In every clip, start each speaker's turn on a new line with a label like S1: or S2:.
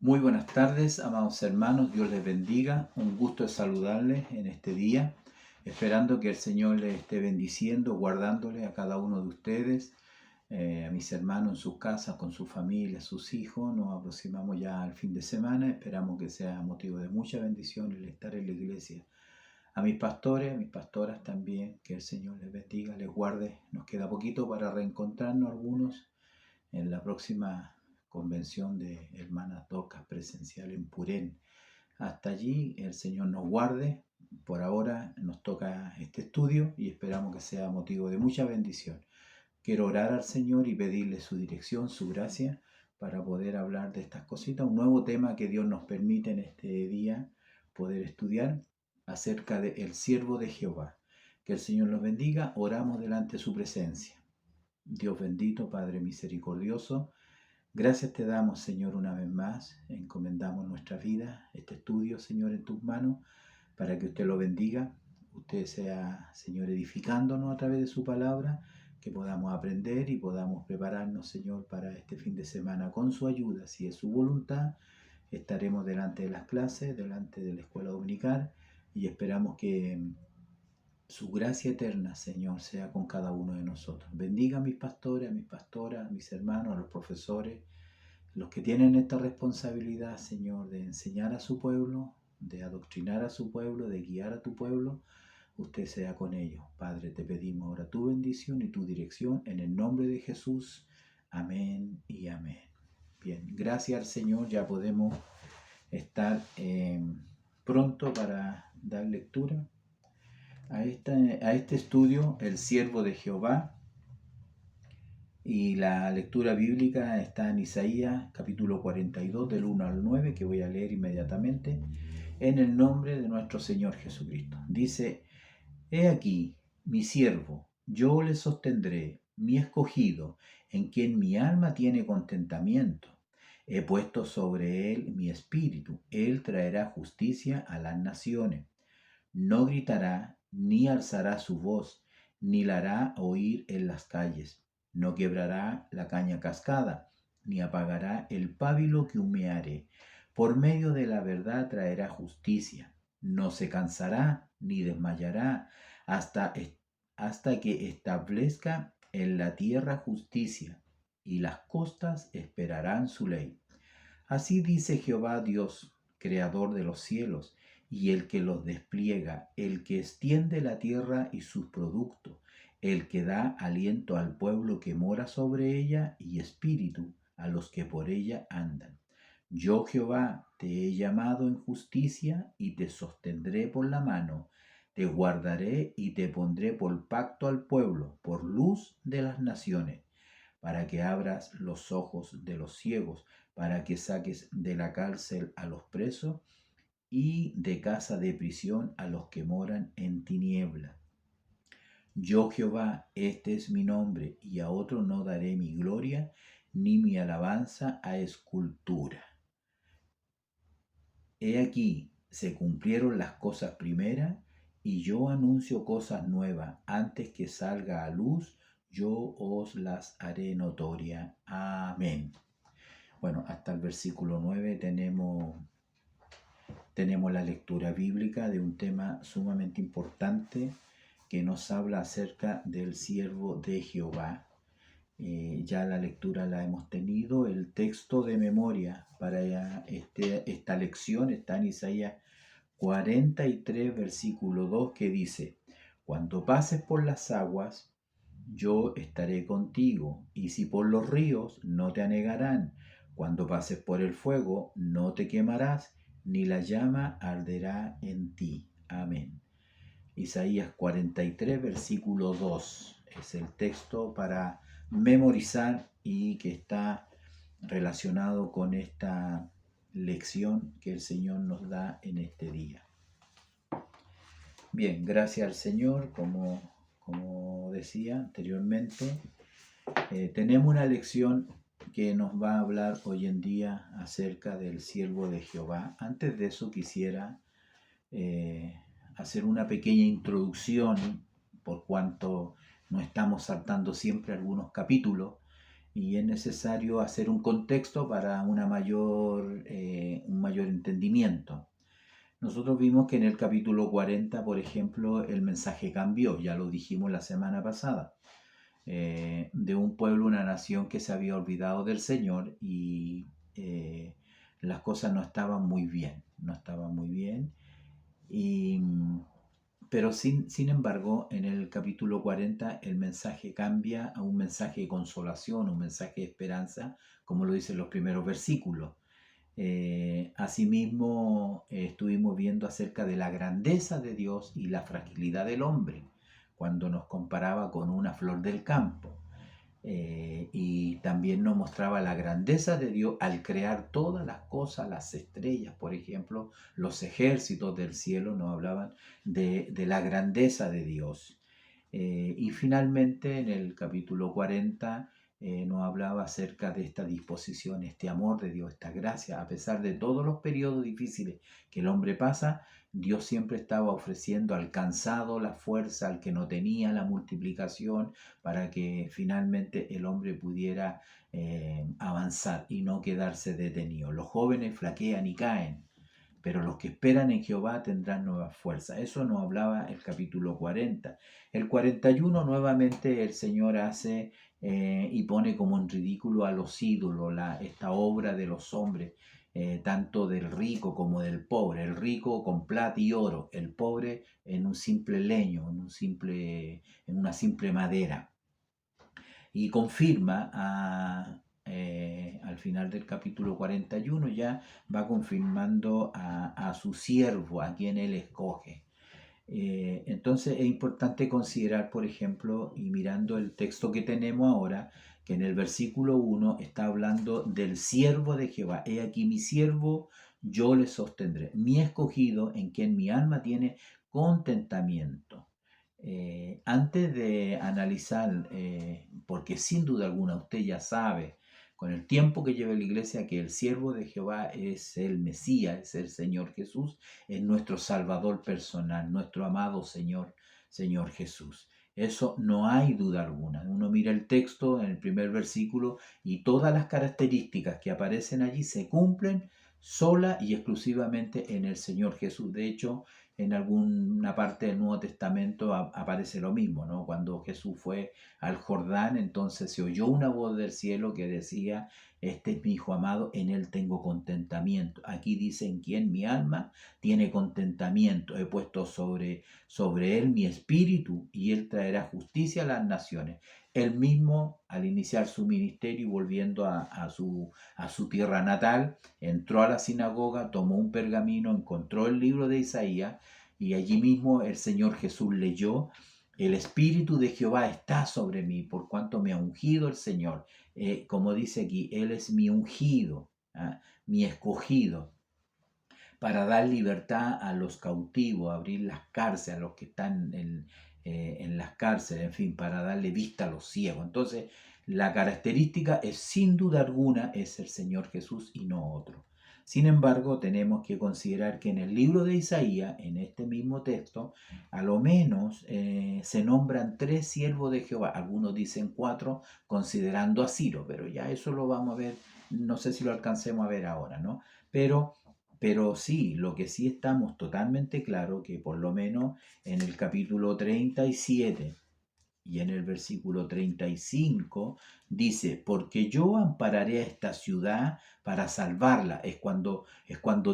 S1: Muy buenas tardes, amados hermanos, Dios les bendiga. Un gusto de saludarles en este día, esperando que el Señor les esté bendiciendo, guardándole a cada uno de ustedes, a mis hermanos en sus casas, con su familia, sus hijos. Nos aproximamos ya al fin de semana, esperamos que sea motivo de mucha bendición el estar en la iglesia. A mis pastores, a mis pastoras también, que el Señor les bendiga, les guarde. Nos queda poquito para reencontrarnos algunos en la próxima convención de hermanas docas presencial en Purén. Hasta allí el Señor nos guarde. Por ahora nos toca este estudio y esperamos que sea motivo de mucha bendición. Quiero orar al Señor y pedirle su dirección, su gracia, para poder hablar de estas cositas. Un nuevo tema que Dios nos permite en este día poder estudiar acerca del siervo de Jehová. Que el Señor los bendiga. Oramos delante de su presencia. Dios bendito, Padre misericordioso, gracias te damos, Señor, una vez más. Encomendamos nuestra vida, este estudio, Señor, en tus manos, para que usted lo bendiga. Usted sea, Señor, edificándonos a través de su palabra, que podamos aprender y podamos prepararnos, Señor, para este fin de semana con su ayuda. Si es su voluntad, estaremos delante de las clases, delante de la escuela dominical, y esperamos que su gracia eterna, Señor, sea con cada uno de nosotros. Bendiga a mis pastores, a mis pastoras, a mis hermanos, a los profesores, los que tienen esta responsabilidad, Señor, de enseñar a su pueblo, de adoctrinar a su pueblo, de guiar a tu pueblo. Usted sea con ellos. Padre, te pedimos ahora tu bendición y tu dirección en el nombre de Jesús. Amén y amén. Bien, gracias al Señor, ya podemos estar pronto para dar lectura a este estudio, el siervo de Jehová, y la lectura bíblica está en Isaías capítulo 42 del 1 al 9, que voy a leer inmediatamente, en el nombre de nuestro Señor Jesucristo. Dice: He aquí mi siervo, yo le sostendré, mi escogido, en quien mi alma tiene contentamiento. He puesto sobre él mi espíritu, él traerá justicia a las naciones. No gritará, ni alzará su voz, ni la hará oír en las calles. No quebrará la caña cascada, ni apagará el pábilo que humeare. Por medio de la verdad traerá justicia. No se cansará, ni desmayará, hasta que establezca en la tierra justicia, y las costas esperarán su ley. Así dice Jehová Dios, creador de los cielos, y el que los despliega, el que extiende la tierra y sus productos, el que da aliento al pueblo que mora sobre ella y espíritu a los que por ella andan. Yo, Jehová, te he llamado en justicia y te sostendré por la mano, te guardaré y te pondré por pacto al pueblo, por luz de las naciones, para que abras los ojos de los ciegos, para que saques de la cárcel a los presos y de casa de prisión a los que moran en tiniebla. Yo, Jehová, este es mi nombre, y a otro no daré mi gloria, ni mi alabanza a escultura. He aquí, se cumplieron las cosas primeras, y yo anuncio cosas nuevas. Antes que salga a luz, yo os las haré notoria. Amén. Bueno, hasta el versículo 9 tenemos la lectura bíblica de un tema sumamente importante que nos habla acerca del siervo de Jehová. Ya la lectura la hemos tenido. El texto de memoria para esta lección está en Isaías 43, versículo 2, que dice: Cuando pases por las aguas, yo estaré contigo, y si por los ríos, no te anegarán. Cuando pases por el fuego, no te quemarás, ni la llama arderá en ti. Amén. Isaías 43, versículo 2 es el texto para memorizar y que está relacionado con esta lección que el Señor nos da en este día. Bien, gracias al Señor, como decía anteriormente, tenemos una lección que nos va a hablar hoy en día acerca del siervo de Jehová. Antes de eso quisiera hacer una pequeña introducción, por cuanto no estamos saltando siempre algunos capítulos. y es necesario hacer un contexto para un mayor entendimiento. Nosotros vimos que en el capítulo 40, por ejemplo, el mensaje cambió, ya lo dijimos la semana pasada, de un pueblo, una nación que se había olvidado del Señor y las cosas no estaban muy bien, no estaban muy bien. Y, pero sin embargo, en el capítulo 40 el mensaje cambia a un mensaje de consolación, un mensaje de esperanza, como lo dicen los primeros versículos. Asimismo, estuvimos viendo acerca de la grandeza de Dios y la fragilidad del hombre, cuando nos comparaba con una flor del campo. Y también nos mostraba la grandeza de Dios al crear todas las cosas, las estrellas, por ejemplo, los ejércitos del cielo nos hablaban de la grandeza de Dios. Y finalmente en el capítulo 40 nos hablaba acerca de esta disposición, este amor de Dios, esta gracia, a pesar de todos los periodos difíciles que el hombre pasa, Dios siempre estaba ofreciendo al cansado la fuerza, al que no tenía la multiplicación, para que finalmente el hombre pudiera avanzar y no quedarse detenido. Los jóvenes flaquean y caen, pero los que esperan en Jehová tendrán nuevas fuerzas. Eso nos hablaba el capítulo 40. El 41 nuevamente el Señor hace y pone como en ridículo a los ídolos, esta obra de los hombres, tanto del rico como del pobre. El rico con plata y oro, el pobre en un simple leño, en una simple madera. Y confirma al final del capítulo 41, ya va confirmando a su siervo, a quien él escoge. Entonces es importante considerar, por ejemplo, y mirando el texto que tenemos ahora, que en el versículo 1 está hablando del siervo de Jehová. He aquí mi siervo, yo le sostendré. Mi escogido, en quien mi alma tiene contentamiento. Antes de analizar, porque sin duda alguna usted ya sabe, con el tiempo que lleva la iglesia, que el siervo de Jehová es el Mesías, es el Señor Jesús, es nuestro Salvador personal, nuestro amado Señor Jesús. Eso no hay duda alguna. Uno mira el texto en el primer versículo y todas las características que aparecen allí se cumplen sola y exclusivamente en el Señor Jesús. De hecho, en alguna parte del Nuevo Testamento aparece lo mismo, ¿no? Cuando Jesús fue al Jordán, entonces se oyó una voz del cielo que decía: este es mi Hijo amado, en él tengo contentamiento. Aquí dice: en quien mi alma tiene contentamiento. He puesto sobre él mi espíritu y él traerá justicia a las naciones. Él mismo, al iniciar su ministerio y volviendo a su tierra natal, entró a la sinagoga, tomó un pergamino, encontró el libro de Isaías y allí mismo el Señor Jesús leyó: el Espíritu de Jehová está sobre mí, por cuanto me ha ungido el Señor. Como dice aquí, Él es mi ungido, mi escogido, para dar libertad a los cautivos, abrir las cárceles, a los que están en las cárceles, en fin, para darle vista a los ciegos. Entonces, la característica es, sin duda alguna, es el Señor Jesús y no otro. Sin embargo, tenemos que considerar que en el libro de Isaías, en este mismo texto, a lo menos se nombran 3 siervos de Jehová. Algunos dicen 4, considerando a Ciro, pero ya eso lo vamos a ver, no sé si lo alcancemos a ver ahora, ¿no? Pero sí, lo que sí estamos totalmente claro, que por lo menos en el capítulo 37 y en el versículo 35 dice: porque yo ampararé a esta ciudad para salvarla. Es cuando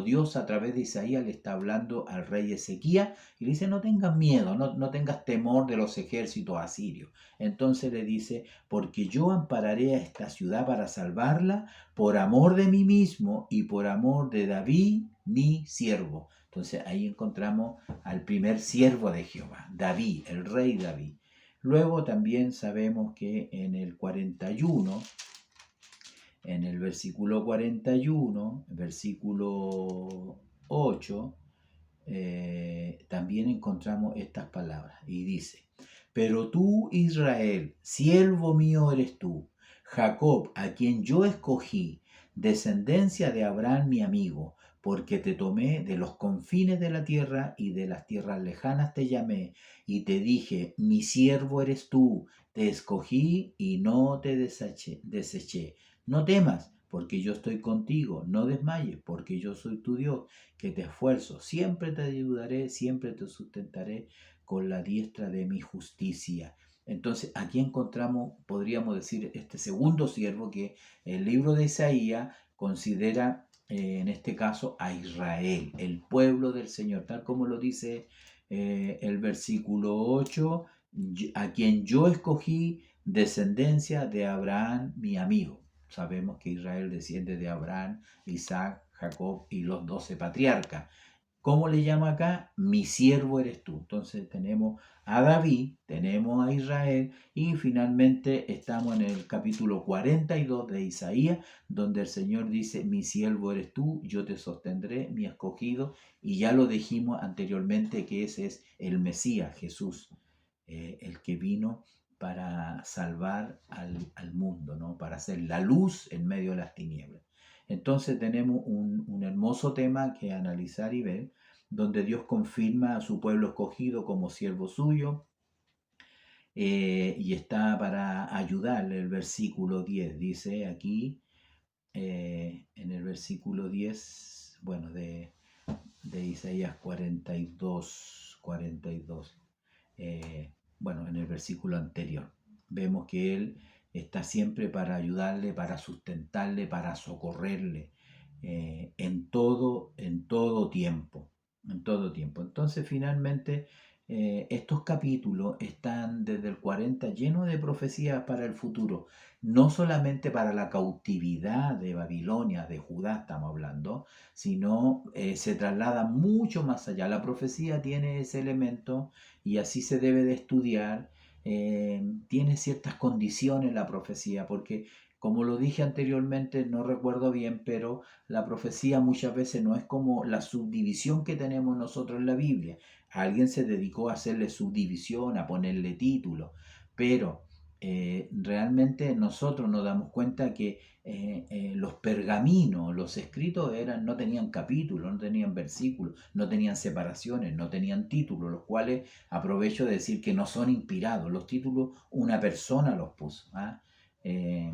S1: Dios a través de Isaías le está hablando al rey Ezequías y le dice: no tengas miedo, no tengas temor de los ejércitos asirios. Entonces le dice: porque yo ampararé a esta ciudad para salvarla por amor de mí mismo y por amor de David, mi siervo. Entonces ahí encontramos al primer siervo de Jehová, David, el rey David. Luego también sabemos que en el 41, en el versículo 41, versículo 8, también encontramos estas palabras y dice: pero tú, Israel, siervo mío eres tú, Jacob, a quien yo escogí, descendencia de Abraham mi amigo, porque te tomé de los confines de la tierra y de las tierras lejanas te llamé y te dije: mi siervo eres tú, te escogí y no te deseché. No temas, porque yo estoy contigo. No desmayes, porque yo soy tu Dios, que te esfuerzo. Siempre te ayudaré, siempre te sustentaré con la diestra de mi justicia. Entonces aquí encontramos, podríamos decir, este segundo siervo que el libro de Isaías considera en este caso a Israel, el pueblo del Señor, tal como lo dice el versículo 8, a quien yo escogí descendencia de Abraham, mi amigo. Sabemos que Israel desciende de Abraham, Isaac, Jacob y los 12 patriarcas. ¿Cómo le llama acá? Mi siervo eres tú. Entonces tenemos a David, tenemos a Israel y finalmente estamos en el capítulo 42 de Isaías, donde el Señor dice, mi siervo eres tú, yo te sostendré, mi escogido, y ya lo dijimos anteriormente que ese es el Mesías, Jesús, el que vino para salvar al mundo, ¿no? Para hacer la luz en medio de las tinieblas. Entonces tenemos un hermoso tema que analizar y ver, donde Dios confirma a su pueblo escogido como siervo suyo, y está para ayudarle. El versículo 10 dice aquí, en el versículo 10, bueno, de Isaías 42, bueno, en el versículo anterior, vemos que Él está siempre para ayudarle, para sustentarle, para socorrerle, en todo tiempo, en todo tiempo. Entonces, finalmente, estos capítulos están desde el 40 llenos de profecías para el futuro, no solamente para la cautividad de Babilonia, de Judá estamos hablando, sino se traslada mucho más allá. La profecía tiene ese elemento y así se debe de estudiar. Tiene ciertas condiciones la profecía, porque como lo dije anteriormente, no recuerdo bien, pero la profecía muchas veces no es como la subdivisión que tenemos nosotros en la Biblia. Alguien se dedicó a hacerle subdivisión, a ponerle título, pero realmente nosotros nos damos cuenta que los pergaminos, los escritos no tenían capítulos, no tenían versículos, no tenían separaciones, no tenían títulos, los cuales aprovecho de decir que no son inspirados. Los títulos una persona los puso. ¿Ah? Eh,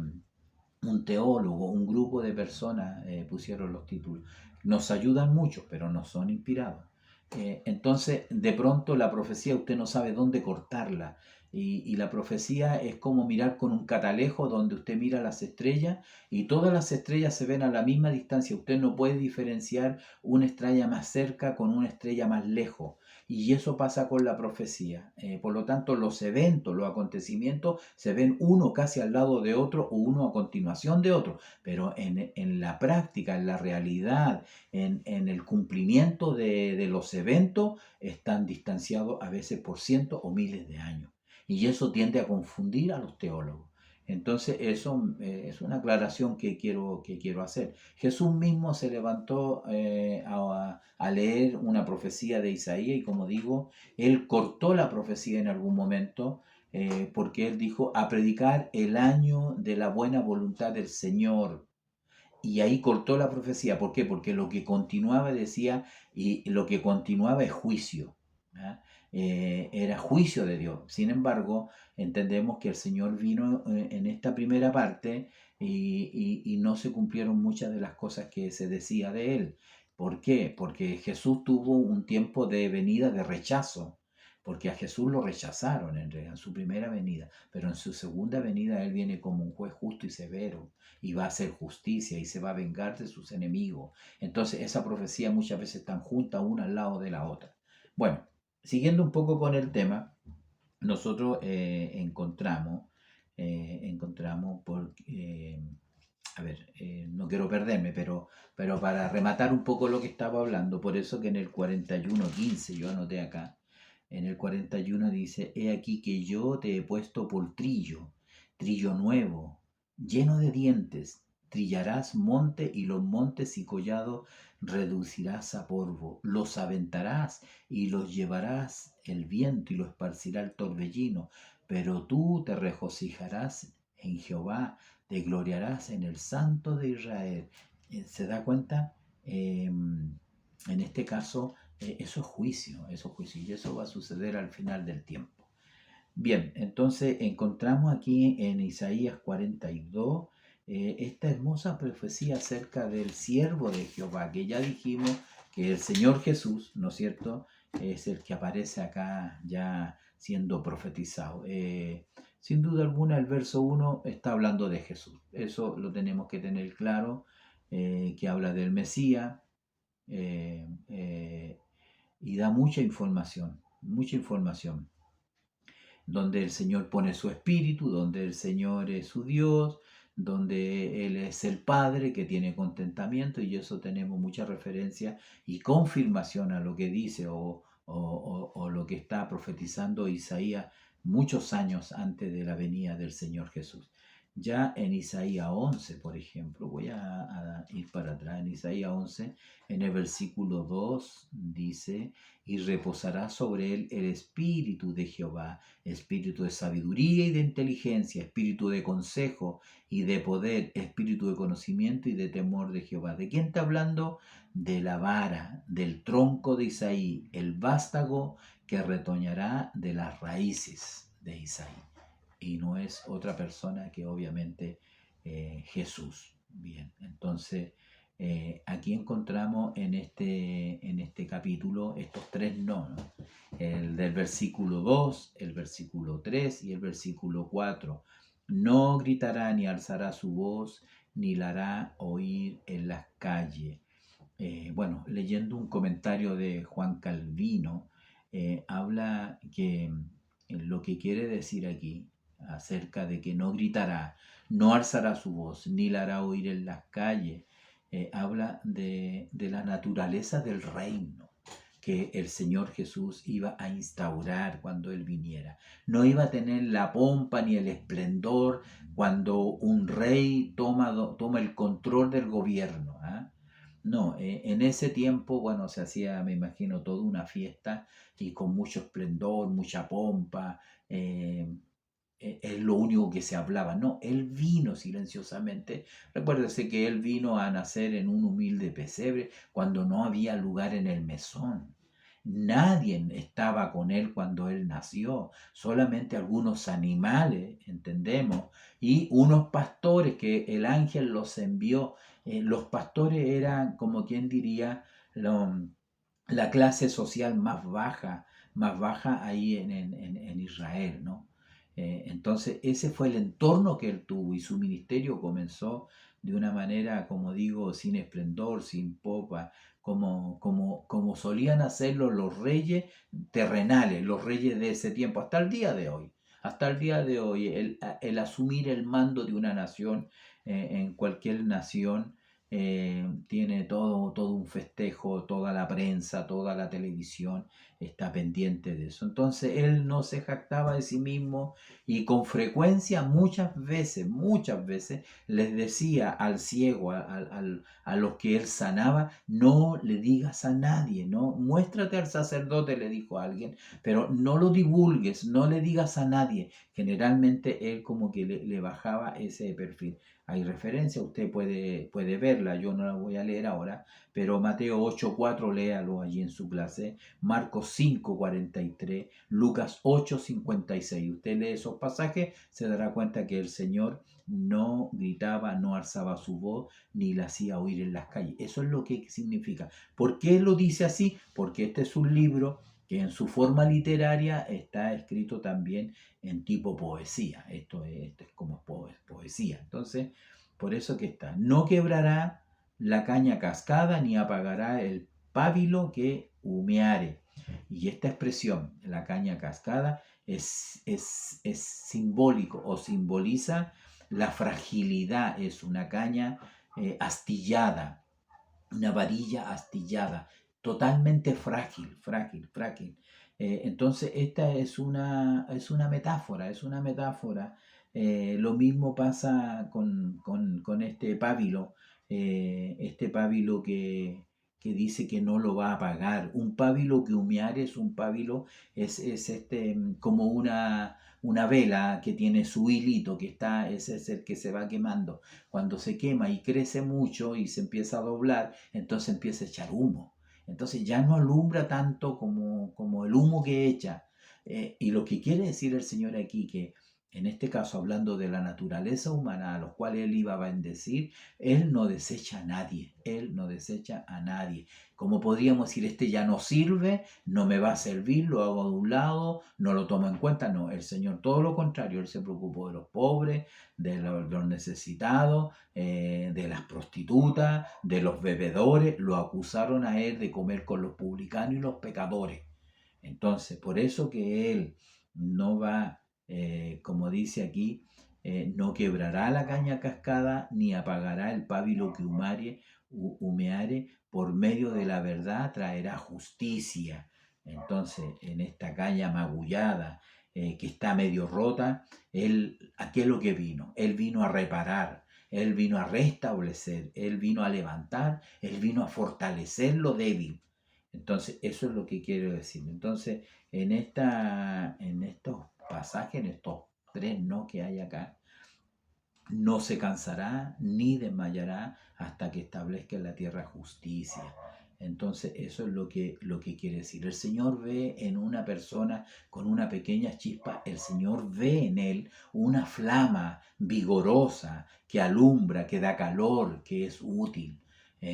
S1: un teólogo, un grupo de personas pusieron los títulos. Nos ayudan mucho, pero no son inspirados. Entonces, de pronto la profecía usted no sabe dónde cortarla. Y la profecía es como mirar con un catalejo donde usted mira las estrellas y todas las estrellas se ven a la misma distancia. Usted no puede diferenciar una estrella más cerca con una estrella más lejos. Y eso pasa con la profecía. Por lo tanto, los eventos, los acontecimientos se ven uno casi al lado de otro o uno a continuación de otro. Pero en la práctica, en la realidad, en el cumplimiento de los eventos, están distanciados a veces por cientos o miles de años. Y eso tiende a confundir a los teólogos. Entonces eso es una aclaración que quiero hacer. Jesús mismo se levantó a leer una profecía de Isaías y como digo, él cortó la profecía en algún momento porque él dijo a predicar el año de la buena voluntad del Señor. Y ahí cortó la profecía. ¿Por qué? Porque lo que continuaba decía, y lo que continuaba es juicio. ¿Ah? Era juicio de Dios. Sin embargo, entendemos que el Señor vino en esta primera parte y no se cumplieron muchas de las cosas que se decía de Él. ¿Por qué? Porque Jesús tuvo un tiempo de venida de rechazo. Porque a Jesús lo rechazaron en su primera venida, pero en su segunda venida Él viene como un juez justo y severo y va a hacer justicia y se va a vengar de sus enemigos. Entonces esa profecía muchas veces están juntas una al lado de la otra. Bueno, siguiendo un poco con el tema, nosotros encontramos a ver, no quiero perderme, pero para rematar un poco lo que estaba hablando, por eso que en el 41:15, yo anoté acá, en el 41 dice, he aquí que yo te he puesto por trillo, trillo nuevo, lleno de dientes, trillarás monte y los montes y collados reducirás a polvo, los aventarás y los llevarás el viento y los esparcirá el torbellino, pero tú te regocijarás en Jehová, te gloriarás en el Santo de Israel. ¿Se da cuenta? En este caso, eso es juicio, y eso va a suceder al final del tiempo. Bien, entonces encontramos aquí en Isaías 42 esta hermosa profecía acerca del siervo de Jehová, que ya dijimos que el Señor Jesús, ¿no es cierto?, es el que aparece acá ya siendo profetizado. Sin duda alguna, el verso 1 está hablando de Jesús. Eso lo tenemos que tener claro, que habla del Mesías, eh, eh, y da mucha información donde el Señor pone su espíritu, donde el Señor es su Dios, donde Él es el Padre que tiene contentamiento, y eso tenemos mucha referencia y confirmación a lo que dice o lo que está profetizando Isaías muchos años antes de la venida del Señor Jesús. Ya en Isaías 11, por ejemplo, voy a ir para atrás, en Isaías 11, en el versículo 2 dice, y reposará sobre él el espíritu de Jehová, espíritu de sabiduría y de inteligencia, espíritu de consejo y de poder, espíritu de conocimiento y de temor de Jehová. ¿De quién está hablando? De la vara, del tronco de Isaí, el vástago que retoñará de las raíces de Isaí. Y no es otra persona que obviamente Jesús. Bien, entonces aquí encontramos en este capítulo estos tres no, ¿no? El del versículo 2, el versículo 3 y el versículo 4. No gritará ni alzará su voz, ni la hará oír en las calles. Bueno, leyendo un comentario de Juan Calvino, habla que lo que quiere decir aquí acerca de que no gritará, no alzará su voz, ni la hará oír en las calles, habla de la naturaleza del reino que el Señor Jesús iba a instaurar cuando Él viniera. No iba a tener la pompa ni el esplendor cuando un rey toma el control del gobierno. ¿Ah? No, en ese tiempo, bueno, se hacía, me imagino, toda una fiesta y con mucho esplendor, mucha pompa. Es lo único que se hablaba. No, él vino silenciosamente. Recuérdese que él vino a nacer en un humilde pesebre cuando no había lugar en el mesón. Nadie estaba con él cuando él nació, solamente algunos animales, entendemos, y unos pastores que el ángel los envió. Los pastores eran, como quien diría, la clase social más baja ahí en Israel, ¿no? Entonces ese fue el entorno que él tuvo y su ministerio comenzó de una manera, como digo, sin esplendor, sin popa, como solían hacerlo los reyes terrenales, los reyes de ese tiempo, hasta el día de hoy. Hasta el día de hoy, el asumir el mando de una nación, en cualquier nación, tiene todo un festejo, toda la prensa, toda la televisión está pendiente de eso. Entonces él no se jactaba de sí mismo y con frecuencia, muchas veces les decía al ciego, a los que él sanaba, no le digas a nadie, no, muéstrate al sacerdote, le dijo a alguien, pero no lo divulgues, no le digas a nadie. Generalmente él como que le bajaba ese perfil. Hay referencia, usted puede verla, yo no la voy a leer ahora, pero Mateo 8:4, léalo allí en su clase, Marcos 5:43, Lucas 8:56. Usted lee esos pasajes, se dará cuenta que el Señor no gritaba, no alzaba su voz, ni la hacía oír en las calles. Eso es lo que significa. ¿Por qué lo dice así? Porque este es un libro que en su forma literaria está escrito también en tipo poesía. Esto es como poesía. Entonces, por eso que está. No quebrará la caña cascada, ni apagará el pábilo que humeare. Y esta expresión, la caña cascada, es simbólico o simboliza la fragilidad. Es una caña astillada, una varilla astillada, totalmente frágil. Entonces, esta es una metáfora, es una metáfora. Lo mismo pasa con este pábilo que dice que no lo va a pagar. Un pábilo que humear es un pábilo, como una vela que tiene su hilito, ese es el que se va quemando. Cuando se quema y crece mucho y se empieza a doblar, entonces empieza a echar humo. Entonces ya no alumbra tanto como el humo que echa. Y lo que quiere decir el Señor aquí, que en este caso hablando de la naturaleza humana a los cuales Él iba a bendecir, Él no desecha a nadie, Él no desecha a nadie. Como podríamos decir, este ya no sirve, no me va a servir, lo hago de un lado, no lo tomo en cuenta. No, el Señor todo lo contrario, Él se preocupó de los pobres, de los necesitados, de las prostitutas, de los bebedores. Lo acusaron a Él de comer con los publicanos y los pecadores. Entonces, por eso que Él no va, como dice aquí, no quebrará la caña cascada, ni apagará el pábilo que humeare, por medio de la verdad traerá justicia. Entonces, en esta caña magullada, que está medio rota, ¿a qué es lo que vino? Él vino a reparar, Él vino a restablecer, Él vino a levantar, Él vino a fortalecer lo débil. Entonces, eso es lo que quiero decir. Entonces, en estos pasajes, en estos tres no que hay acá, no se cansará ni desmayará hasta que establezca en la tierra justicia. Entonces, eso es lo que quiere decir. El Señor ve en una persona con una pequeña chispa, el Señor ve en él una flama vigorosa que alumbra, que da calor, que es útil.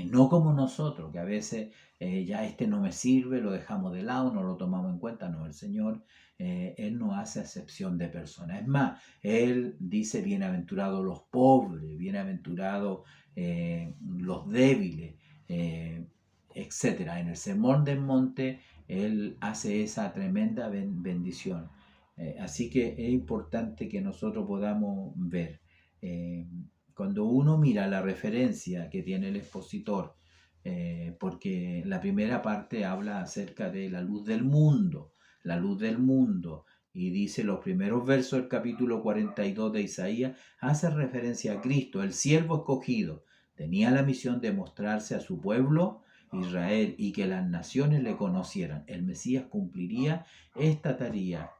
S1: No como nosotros, que a veces ya este no me sirve, lo dejamos de lado, no lo tomamos en cuenta. No, el Señor, Él no hace acepción de personas. Es más, Él dice, bienaventurados los pobres, bienaventurados los débiles, etc. En el Sermón del Monte, Él hace esa tremenda bendición. Así que es importante que nosotros podamos ver. Cuando uno mira la referencia que tiene el expositor, porque la primera parte habla acerca de la luz del mundo, y dice los primeros versos del capítulo 42 de Isaías, hace referencia a Cristo, el siervo escogido, tenía la misión de mostrarse a su pueblo Israel y que las naciones le conocieran. El Mesías cumpliría esta tarea.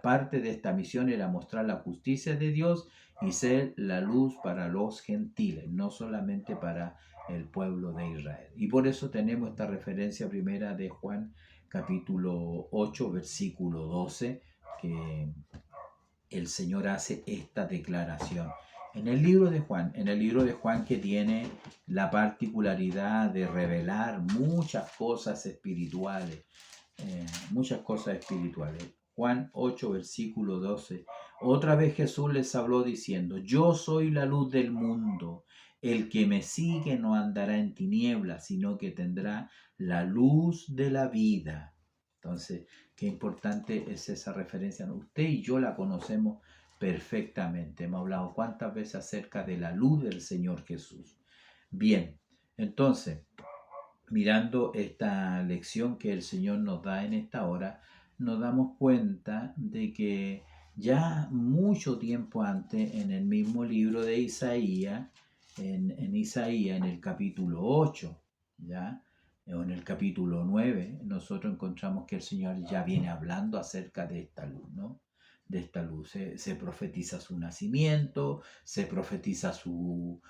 S1: Parte de esta misión era mostrar la justicia de Dios y ser la luz para los gentiles, no solamente para el pueblo de Israel. Y por eso tenemos esta referencia primera de Juan capítulo 8, versículo 12, que el Señor hace esta declaración. En el libro de Juan que tiene la particularidad de revelar muchas cosas espirituales, Juan 8, versículo 12. Otra vez Jesús les habló diciendo, yo soy la luz del mundo. El que me sigue no andará en tinieblas, sino que tendrá la luz de la vida. Entonces, qué importante es esa referencia. Usted y yo la conocemos perfectamente. Hemos hablado cuántas veces acerca de la luz del Señor Jesús. Bien, entonces, mirando esta lección que el Señor nos da en esta hora, nos damos cuenta de que ya mucho tiempo antes, en el mismo libro de Isaías, en Isaías, en el capítulo 8, ¿ya? O en el capítulo 9, nosotros encontramos que el Señor ya viene hablando acerca de esta luz, ¿no? De esta luz. Se profetiza su nacimiento, se profetiza su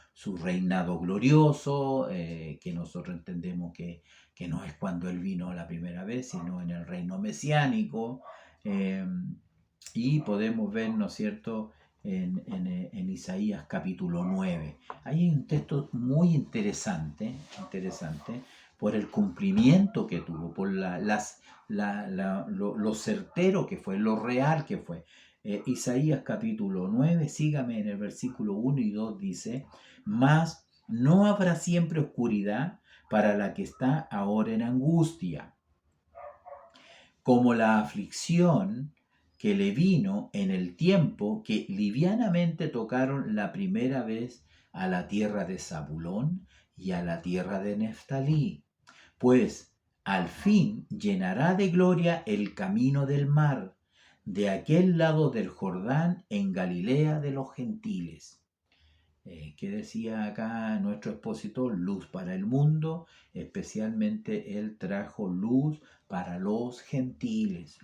S1: reinado glorioso, que nosotros entendemos que no es cuando Él vino la primera vez, sino en el reino mesiánico. Y podemos ver, ¿no es cierto?, en Isaías capítulo 9. Hay un texto muy interesante por el cumplimiento que tuvo, por lo certero que fue, lo real que fue. Isaías capítulo 9, sígame en el versículo 1 y 2, dice, mas no habrá siempre oscuridad para la que está ahora en angustia, como la aflicción que le vino en el tiempo que livianamente tocaron la primera vez a la tierra de Zabulón y a la tierra de Neftalí, pues al fin llenará de gloria el camino del mar, de aquel lado del Jordán, en Galilea de los gentiles. ¿Qué decía acá nuestro expositor? Luz para el mundo, especialmente Él trajo luz para los gentiles,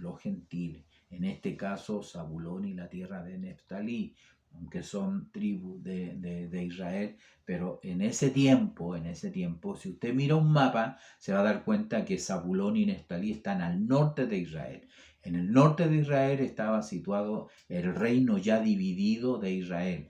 S1: en este caso Zabulón y la tierra de Neftalí, aunque son tribus de Israel, pero en ese tiempo, si usted mira un mapa, se va a dar cuenta que Zabulón y Neftalí están al norte de Israel. En el norte de Israel estaba situado el reino ya dividido de Israel.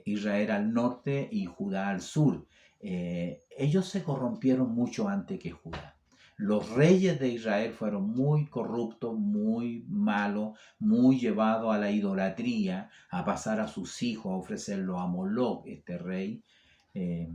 S1: Israel al norte y Judá al sur. Ellos se corrompieron mucho antes que Judá. Los reyes de Israel fueron muy corruptos, muy malos, muy llevados a la idolatría, a pasar a sus hijos, a ofrecerlo a Moloch, este rey, eh,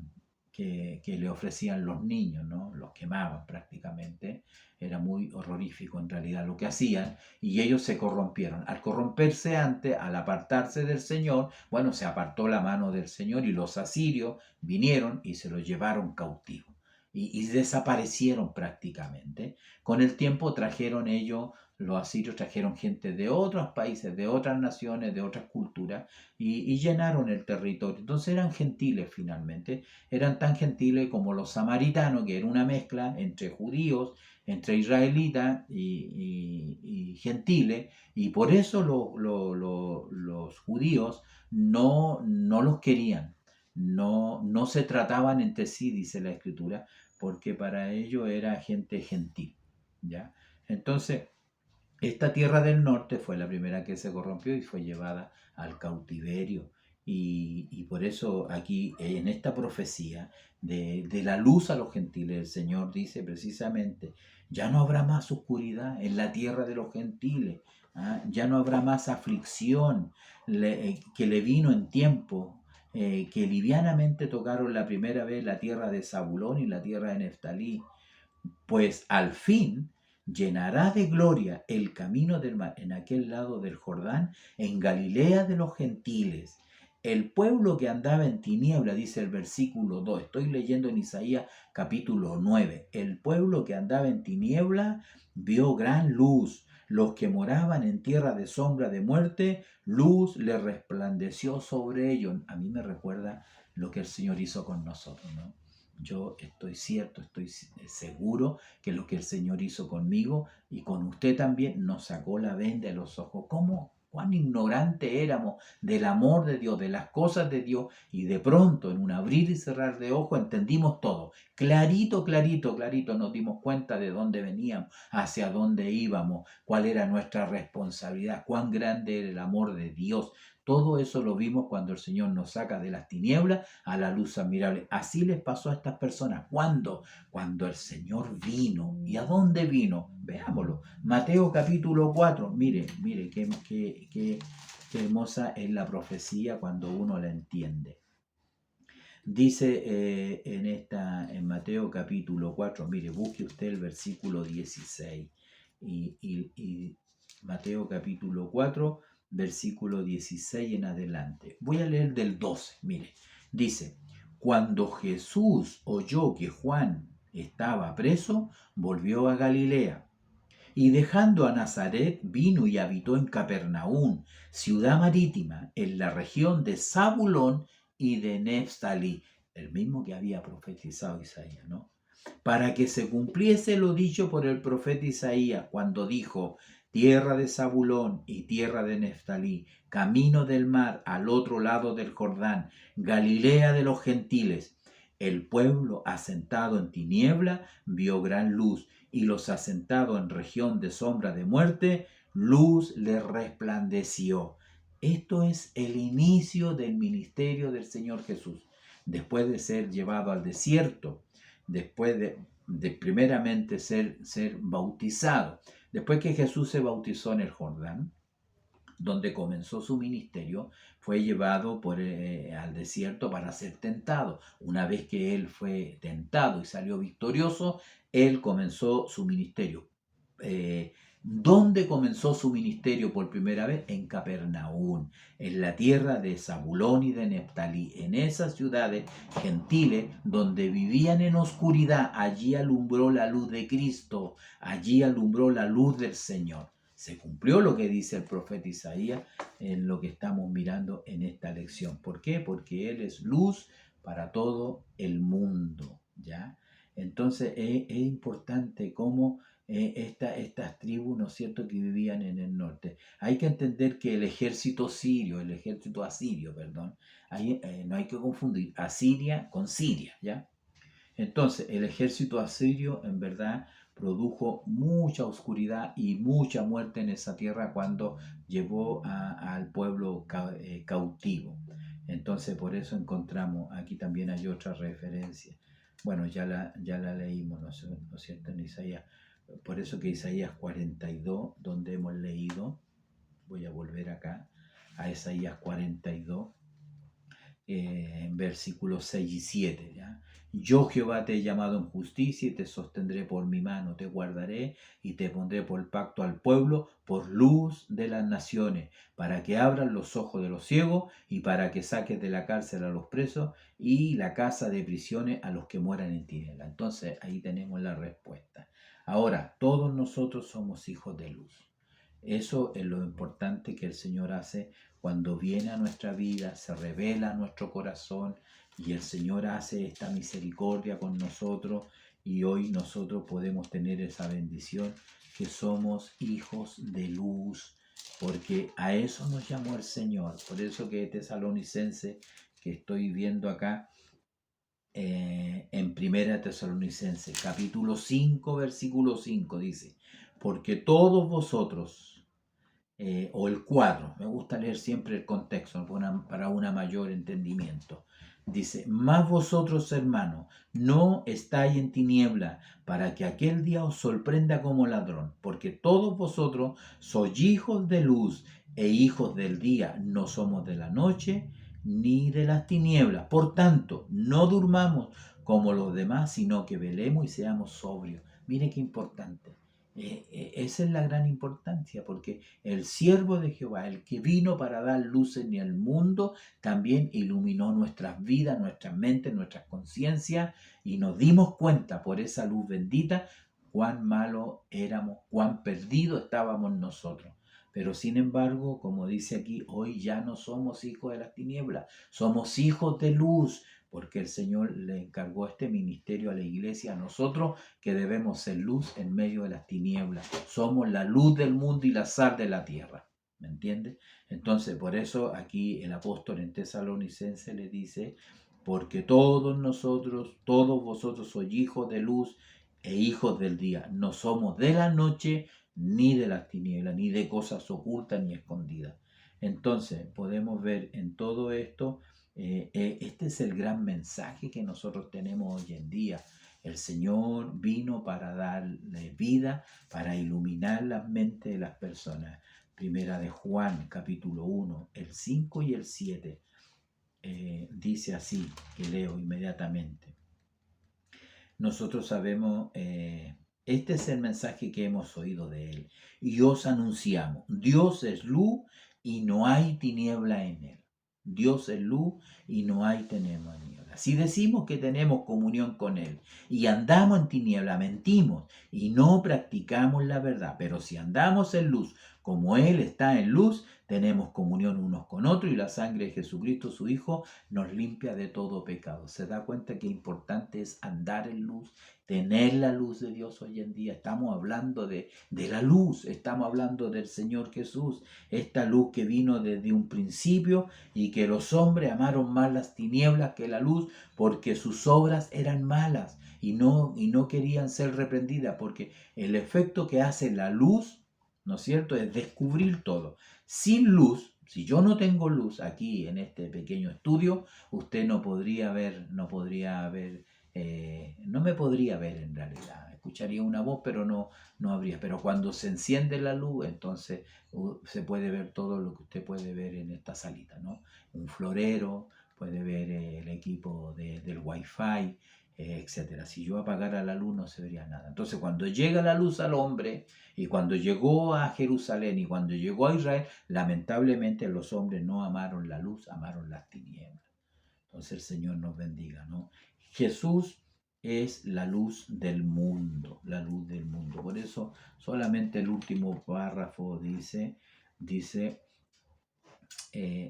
S1: que le ofrecían los niños, ¿no? Los quemaban prácticamente. Era muy horrorífico en realidad lo que hacían, y ellos se corrompieron. Al corromperse antes, al apartarse del Señor, bueno, se apartó la mano del Señor y los asirios vinieron y se los llevaron cautivos. Y desaparecieron prácticamente. Con el tiempo trajeron ellos, los asirios trajeron gente de otros países, de otras naciones, de otras culturas, y llenaron el territorio. Entonces eran gentiles finalmente, eran tan gentiles como los samaritanos, que era una mezcla entre judíos, entre israelitas y gentiles, y por eso los judíos no los querían, no se trataban entre sí, dice la escritura, porque para ellos era gente gentil, ¿ya? Entonces, esta tierra del norte fue la primera que se corrompió y fue llevada al cautiverio. Y por eso aquí, en esta profecía de la luz a los gentiles, el Señor dice precisamente, ya no habrá más oscuridad en la tierra de los gentiles, ¿ah? Ya no habrá más aflicción que le vino en tiempo, que livianamente tocaron la primera vez la tierra de Zabulón y la tierra de Neftalí, pues al fin llenará de gloria el camino del mar en aquel lado del Jordán, en Galilea de los gentiles. El pueblo que andaba en tiniebla, dice el versículo 2, estoy leyendo en Isaías capítulo 9, el pueblo que andaba en tiniebla vio gran luz, los que moraban en tierra de sombra de muerte, luz le resplandeció sobre ellos. A mí me recuerda lo que el Señor hizo con nosotros, ¿no? Yo estoy cierto, estoy seguro que lo que el Señor hizo conmigo y con usted también nos sacó la venda de los ojos. ¿Cómo? Cuán ignorante éramos del amor de Dios, de las cosas de Dios, y de pronto en un abrir y cerrar de ojos entendimos todo. Clarito, clarito, clarito nos dimos cuenta de dónde veníamos, hacia dónde íbamos, cuál era nuestra responsabilidad, cuán grande era el amor de Dios. Todo eso lo vimos cuando el Señor nos saca de las tinieblas a la luz admirable. Así les pasó a estas personas. ¿Cuándo? Cuando el Señor vino. ¿Y a dónde vino? Veámoslo. Mateo capítulo 4. Mire, qué hermosa es la profecía cuando uno la entiende. Dice en Mateo capítulo 4, mire, busque usted el versículo 16. Y Mateo capítulo 4, versículo 16 en adelante. Voy a leer del 12, mire. Dice, cuando Jesús oyó que Juan estaba preso, volvió a Galilea. Y dejando a Nazaret, vino y habitó en Capernaum, ciudad marítima, en la región de Zabulón y de Neftalí, el mismo que había profetizado Isaías, ¿no? Para que se cumpliese lo dicho por el profeta Isaías, cuando dijo, tierra de Zabulón y tierra de Neftalí, camino del mar al otro lado del Jordán, Galilea de los gentiles. El pueblo asentado en tiniebla vio gran luz, y los asentados en región de sombra de muerte, luz les resplandeció. Esto es el inicio del ministerio del Señor Jesús. Después de ser llevado al desierto, después de primeramente ser bautizado, después que Jesús se bautizó en el Jordán, donde comenzó su ministerio, fue llevado al desierto para ser tentado. Una vez que él fue tentado y salió victorioso, él comenzó su ministerio. ¿Dónde comenzó su ministerio por primera vez? En Capernaum, en la tierra de Zabulón y de Neftalí, en esas ciudades gentiles donde vivían en oscuridad. Allí alumbró la luz de Cristo, allí alumbró la luz del Señor. Se cumplió lo que dice el profeta Isaías en lo que estamos mirando en esta lección. ¿Por qué? Porque Él es luz para todo el mundo, ¿ya? Entonces es importante cómo estas tribus, ¿no es cierto?, que vivían en el norte. Hay que entender que el ejército asirio, perdón, ahí, no hay que confundir Asiria con Siria, ¿ya? Entonces, el ejército asirio, en verdad, produjo mucha oscuridad y mucha muerte en esa tierra cuando llevó al pueblo cautivo. Entonces por eso encontramos, aquí también hay otra referencia. Bueno, ya la leímos, ¿no es cierto? En Isaías. Por eso que Isaías 42, donde hemos leído, voy a volver acá, a Isaías 42, en versículos 6 y 7. ¿Ya? Yo Jehová te he llamado en justicia y te sostendré por mi mano, te guardaré y te pondré por pacto al pueblo, por luz de las naciones, para que abran los ojos de los ciegos y para que saques de la cárcel a los presos y la casa de prisiones a los que mueran en tinieblas. Entonces ahí tenemos la respuesta. Ahora, todos nosotros somos hijos de luz. Eso es lo importante que el Señor hace cuando viene a nuestra vida, se revela a nuestro corazón y el Señor hace esta misericordia con nosotros y hoy nosotros podemos tener esa bendición que somos hijos de luz, porque a eso nos llamó el Señor. Por eso que Tesalonicense, que estoy viendo acá, en Primera Tesalonicense, capítulo 5, versículo 5, dice, porque todos vosotros, o el cuadro, me gusta leer siempre el contexto para un mayor entendimiento. Dice, mas vosotros hermanos, no estáis en tiniebla, para que aquel día os sorprenda como ladrón, porque todos vosotros sois hijos de luz e hijos del día, no somos de la noche ni de las tinieblas. Por tanto, no durmamos como los demás, sino que velemos y seamos sobrios. Mire qué importante. Esa es la gran importancia, porque el siervo de Jehová, el que vino para dar luz en el mundo, también iluminó nuestras vidas, nuestras mentes, nuestras conciencias, y nos dimos cuenta por esa luz bendita cuán malo éramos, cuán perdidos estábamos nosotros. Pero sin embargo, como dice aquí, hoy ya no somos hijos de las tinieblas, somos hijos de luz, porque el Señor le encargó este ministerio a la iglesia, a nosotros, que debemos ser luz en medio de las tinieblas. Somos la luz del mundo y la sal de la tierra. ¿Me entiende? Entonces, por eso aquí el apóstol en Tesalonicense le dice, porque todos nosotros, todos vosotros sois hijos de luz e hijos del día. No somos de la noche ni de las tinieblas, ni de cosas ocultas ni escondidas. Entonces, podemos ver en todo esto, este es el gran mensaje que nosotros tenemos hoy en día. El Señor vino para darle vida, para iluminar las mentes de las personas. Primera de Juan, capítulo 1, el 5 y el 7, dice así, que leo inmediatamente. Nosotros sabemos, este es el mensaje que hemos oído de Él y os anunciamos, Dios es luz y no hay tiniebla en Él. Dios es luz y no hay tiniebla en Él. Si decimos que tenemos comunión con Él y andamos en tiniebla, mentimos y no practicamos la verdad. Pero si andamos en luz, como Él está en luz, tenemos comunión unos con otros y la sangre de Jesucristo, su Hijo, nos limpia de todo pecado. ¿Se da cuenta qué importante es andar en luz, tener la luz de Dios hoy en día? Estamos hablando de la luz, estamos hablando del Señor Jesús, esta luz que vino desde un principio y que los hombres amaron más las tinieblas que la luz porque sus obras eran malas y no querían ser reprendidas, porque el efecto que hace la luz, ¿no es cierto?, es descubrir todo. Sin luz, si yo no tengo luz aquí en este pequeño estudio, usted no me podría ver en realidad. Escucharía una voz, pero no habría. Pero cuando se enciende la luz, entonces se puede ver todo lo que usted puede ver en esta salita, ¿no? Un florero, puede ver el equipo del Wi-Fi, etcétera. Si yo apagara la luz no se vería nada. Entonces cuando llega la luz al hombre y cuando llegó a Jerusalén y cuando llegó a Israel, lamentablemente los hombres no amaron la luz, amaron las tinieblas. Entonces el Señor nos bendiga, ¿no? Jesús es la luz del mundo, la luz del mundo. Por eso solamente el último párrafo dice,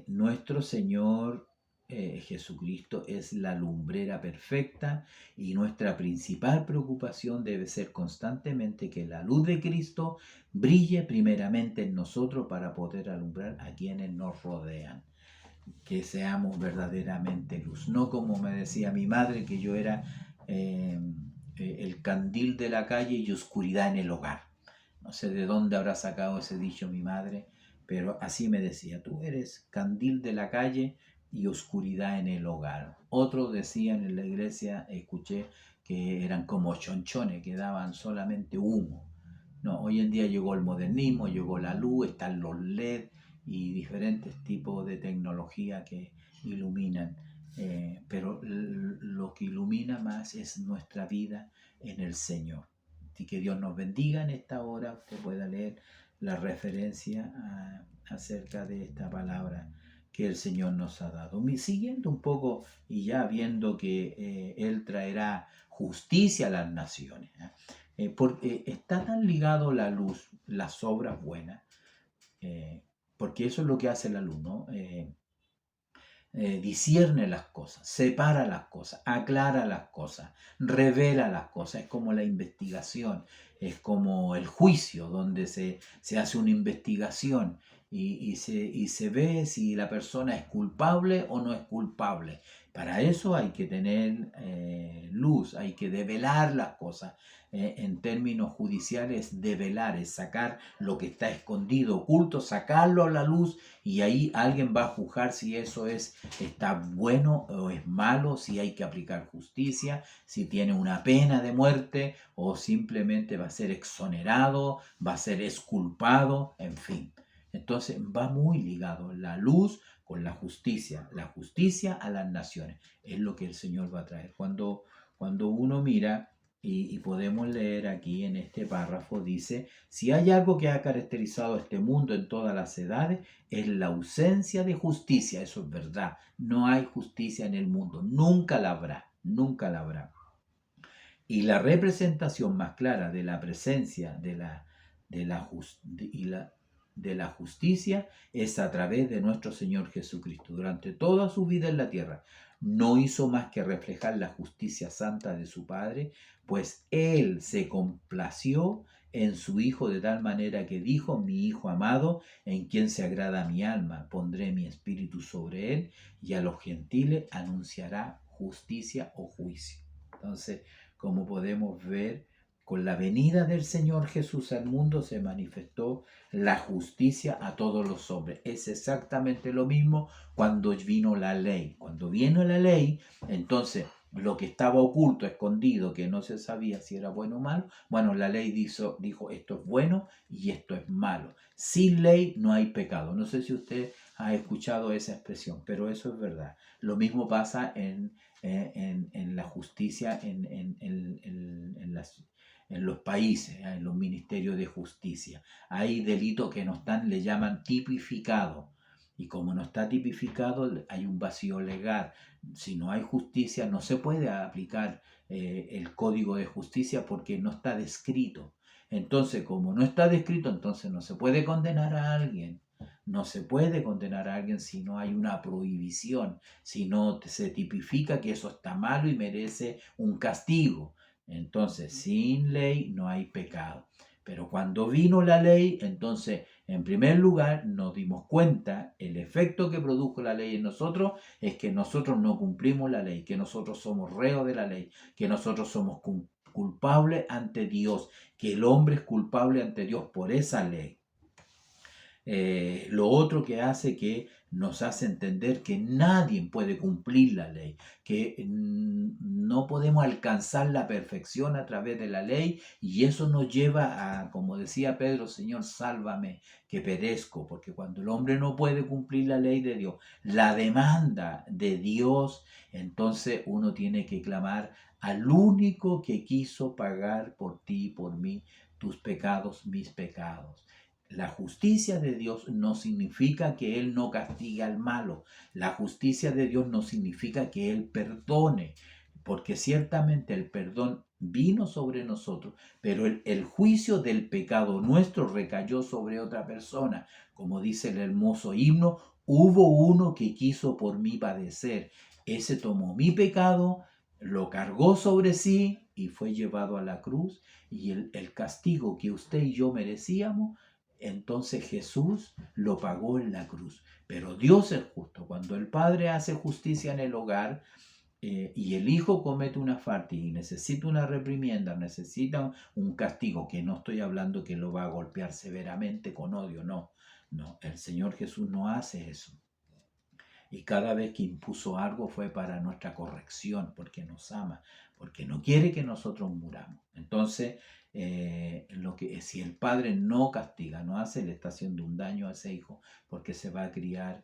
S1: nuestro Señor Jesucristo es la lumbrera perfecta y nuestra principal preocupación debe ser constantemente que la luz de Cristo brille primeramente en nosotros para poder alumbrar a quienes nos rodean. Que seamos verdaderamente luz, no como me decía mi madre, que yo era el candil de la calle y oscuridad en el hogar. No sé de dónde habrá sacado ese dicho mi madre, pero así me decía, tú eres candil de la calle y oscuridad en el hogar. Otros decían en la iglesia, escuché, que eran como chonchones, que daban solamente humo. No, hoy en día llegó el modernismo, llegó la luz, están los LED y diferentes tipos de tecnología que iluminan. Pero lo que ilumina más es nuestra vida en el Señor. Y que Dios nos bendiga en esta hora. Usted pueda leer la referencia acerca de esta palabra que el Señor nos ha dado. Siguiendo un poco y ya viendo que Él traerá justicia a las naciones. Porque está tan ligado la luz, las obras buenas, porque eso es lo que hace la luz, ¿no? Discierne las cosas, separa las cosas, aclara las cosas, revela las cosas. Es como la investigación, es como el juicio, donde se hace una investigación y se ve si la persona es culpable o no es culpable. Para eso hay que tener luz, hay que develar las cosas. En términos judiciales, develar es sacar lo que está escondido, oculto, sacarlo a la luz, y ahí alguien va a juzgar si eso está bueno o es malo, si hay que aplicar justicia, si tiene una pena de muerte o simplemente va a ser exonerado, va a ser exculpado, en fin. Entonces va muy ligado la luz con la justicia a las naciones. Es lo que el Señor va a traer. Cuando uno mira, y podemos leer aquí en este párrafo, dice, si hay algo que ha caracterizado este mundo en todas las edades, es la ausencia de justicia. Eso es verdad. No hay justicia en el mundo. Nunca la habrá. Nunca la habrá. Y la representación más clara de la presencia de la justicia es a través de nuestro Señor Jesucristo. Durante toda su vida en la tierra no hizo más que reflejar la justicia santa de su Padre, pues Él se complació en su Hijo de tal manera que dijo, mi Hijo amado, en quien se agrada mi alma, pondré mi espíritu sobre Él y a los gentiles anunciará justicia o juicio. Entonces, como podemos ver, con la venida del Señor Jesús al mundo se manifestó la justicia a todos los hombres. Es exactamente lo mismo cuando vino la ley. Cuando vino la ley, entonces lo que estaba oculto, escondido, que no se sabía si era bueno o malo, bueno, la ley dijo esto es bueno y esto es malo. Sin ley no hay pecado. No sé si usted ha escuchado esa expresión, pero eso es verdad. Lo mismo pasa en la justicia en los países, en los ministerios de justicia. Hay delitos que no están, le llaman tipificados. Y como no está tipificado, hay un vacío legal. Si no hay justicia, no se puede aplicar el código de justicia porque no está descrito. Entonces, como no está descrito, entonces no se puede condenar a alguien. No se puede condenar a alguien si no hay una prohibición, si no se tipifica que eso está malo y merece un castigo. Entonces, sin ley no hay pecado. Pero cuando vino la ley, entonces, en primer lugar, nos dimos cuenta, el efecto que produjo la ley en nosotros es que nosotros no cumplimos la ley, que nosotros somos reos de la ley, que nosotros somos culpables ante Dios, que el hombre es culpable ante Dios por esa ley. Lo otro que hace que nos hace entender que nadie puede cumplir la ley, que no podemos alcanzar la perfección a través de la ley, y eso nos lleva a, como decía Pedro, Señor, sálvame que perezco, porque cuando el hombre no puede cumplir la ley de Dios, la demanda de Dios, entonces uno tiene que clamar al único que quiso pagar por ti y por mí tus pecados, mis pecados. La justicia de Dios no significa que Él no castigue al malo. La justicia de Dios no significa que Él perdone, porque ciertamente el perdón vino sobre nosotros, pero el juicio del pecado nuestro recayó sobre otra persona. Como dice el hermoso himno, hubo uno que quiso por mí padecer. Ese tomó mi pecado, lo cargó sobre sí y fue llevado a la cruz, y el castigo que usted y yo merecíamos, entonces Jesús lo pagó en la cruz. Pero Dios es justo. Cuando el Padre hace justicia en el hogar, y el hijo comete una falta y necesita una reprimienda, necesita un castigo, que no estoy hablando que lo va a golpear severamente con odio, no, no, el Señor Jesús no hace eso. Y cada vez que impuso algo fue para nuestra corrección, porque nos ama, porque no quiere que nosotros muramos. Entonces, si el padre no castiga, no hace, le está haciendo un daño a ese hijo, porque se va a criar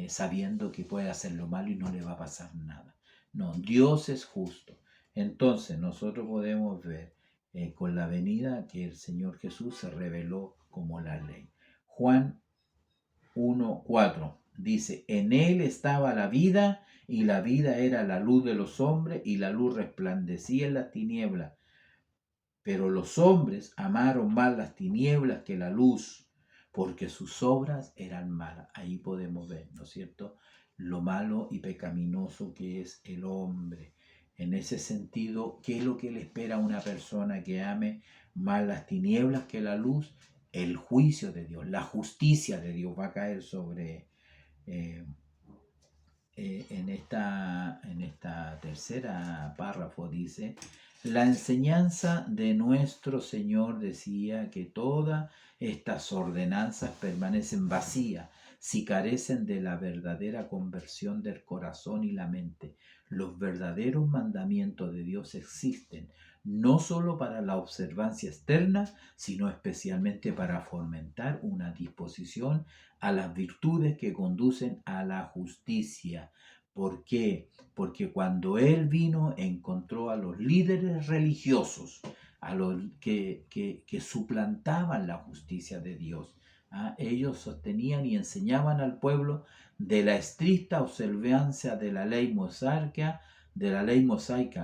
S1: sabiendo que puede hacer lo malo y no le va a pasar nada. No, Dios es justo. Entonces, nosotros podemos ver con la venida que el Señor Jesús se reveló como la ley. Juan 1:4 dice, en él estaba la vida y la vida era la luz de los hombres y la luz resplandecía en las tinieblas. Pero los hombres amaron más las tinieblas que la luz, porque sus obras eran malas. Ahí podemos ver, ¿no es cierto?, lo malo y pecaminoso que es el hombre. En ese sentido, ¿qué es lo que le espera a una persona que ame más las tinieblas que la luz? El juicio de Dios, la justicia de Dios va a caer sobre eh, en esta tercera párrafo dice, la enseñanza de nuestro Señor decía que todas estas ordenanzas permanecen vacías si carecen de la verdadera conversión del corazón y la mente. Los verdaderos mandamientos de Dios existen no solo para la observancia externa, sino especialmente para fomentar una disposición a las virtudes que conducen a la justicia. ¿Por qué? Porque cuando Él vino encontró a los líderes religiosos, a los que suplantaban la justicia de Dios. Ellos sostenían y enseñaban al pueblo de la estricta observancia de la ley mosaica,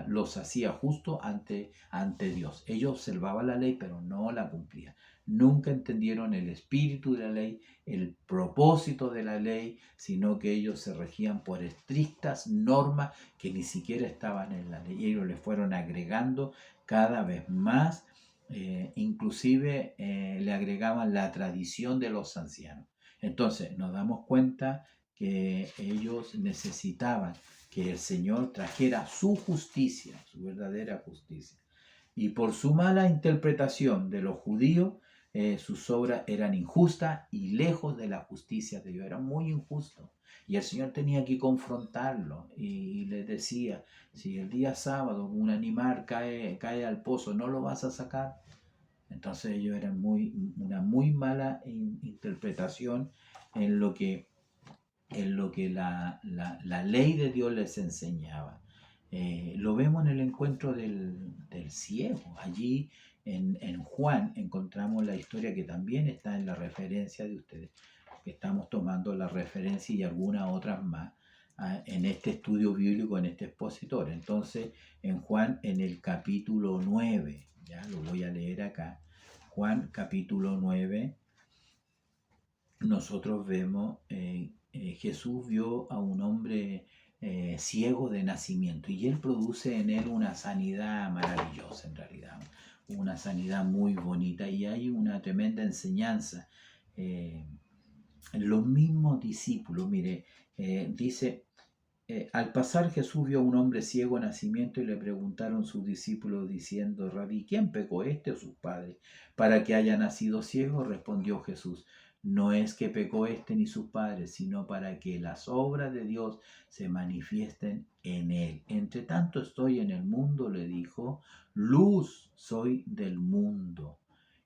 S1: los hacía justo ante Dios. Ellos observaban la ley, pero no la cumplían. Nunca entendieron el espíritu de la ley, el propósito de la ley, sino que ellos se regían por estrictas normas que ni siquiera estaban en la ley. Y ellos le fueron agregando cada vez más, inclusive le agregaban la tradición de los ancianos. Entonces nos damos cuenta que ellos necesitaban que el Señor trajera su justicia, su verdadera justicia. Y por su mala interpretación de los judíos, sus obras eran injustas y lejos de la justicia de Dios, eran muy injustos. Y el Señor tenía que confrontarlo y les decía, si el día sábado un animal cae al pozo, ¿no lo vas a sacar? Entonces ellos eran una muy mala interpretación en lo que la ley de Dios les enseñaba. Lo vemos en el encuentro del ciego. Allí en Juan encontramos la historia que también está en la referencia de ustedes, que estamos tomando la referencia y algunas otras más en este estudio bíblico, en este expositor. Entonces, en Juan, en el capítulo 9, ya lo voy a leer acá, Juan capítulo 9, nosotros vemos, Jesús vio a un hombre ciego de nacimiento y él produce en él una sanidad maravillosa en realidad, una sanidad muy bonita y hay una tremenda enseñanza. Los mismos discípulos, mire, dice, al pasar Jesús vio a un hombre ciego de nacimiento y le preguntaron sus discípulos diciendo, Rabí, ¿quién pecó, este o sus padres, para que haya nacido ciego? Respondió Jesús, no es que pecó este ni sus padres, sino para que las obras de Dios se manifiesten en él. Entre tanto estoy en el mundo, le dijo, luz soy del mundo.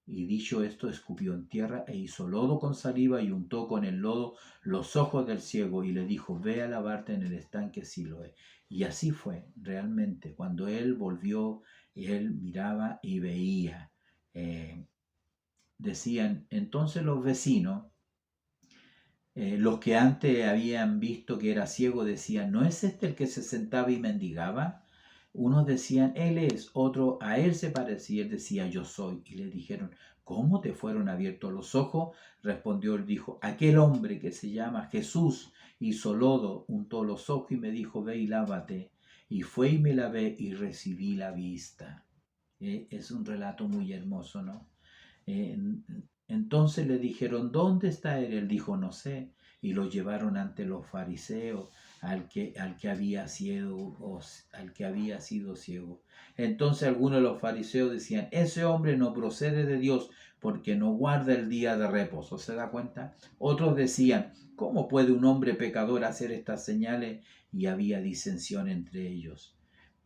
S1: Y dicho esto, escupió en tierra e hizo lodo con saliva y untó con el lodo los ojos del ciego y le dijo, ve a lavarte en el estanque Siloé. Y así fue, realmente, cuando él volvió, él miraba y veía. Decían, entonces los vecinos, los que antes habían visto que era ciego, decían, ¿no es este el que se sentaba y mendigaba? Unos decían, él es, otro, a él se parecía, él decía, yo soy. Y le dijeron, ¿cómo te fueron abiertos los ojos? Respondió él, dijo, aquel hombre que se llama Jesús hizo lodo, untó los ojos y me dijo, ve y lávate. Y fue y me lavé y recibí la vista. Es un relato muy hermoso, ¿no? Entonces le dijeron, ¿dónde está él? Él dijo, no sé. Y lo llevaron ante los fariseos, al que había sido ciego. Entonces algunos de los fariseos decían, ese hombre no procede de Dios porque no guarda el día de reposo. ¿Se da cuenta? Otros decían, ¿cómo puede un hombre pecador hacer estas señales? Y había disensión entre ellos.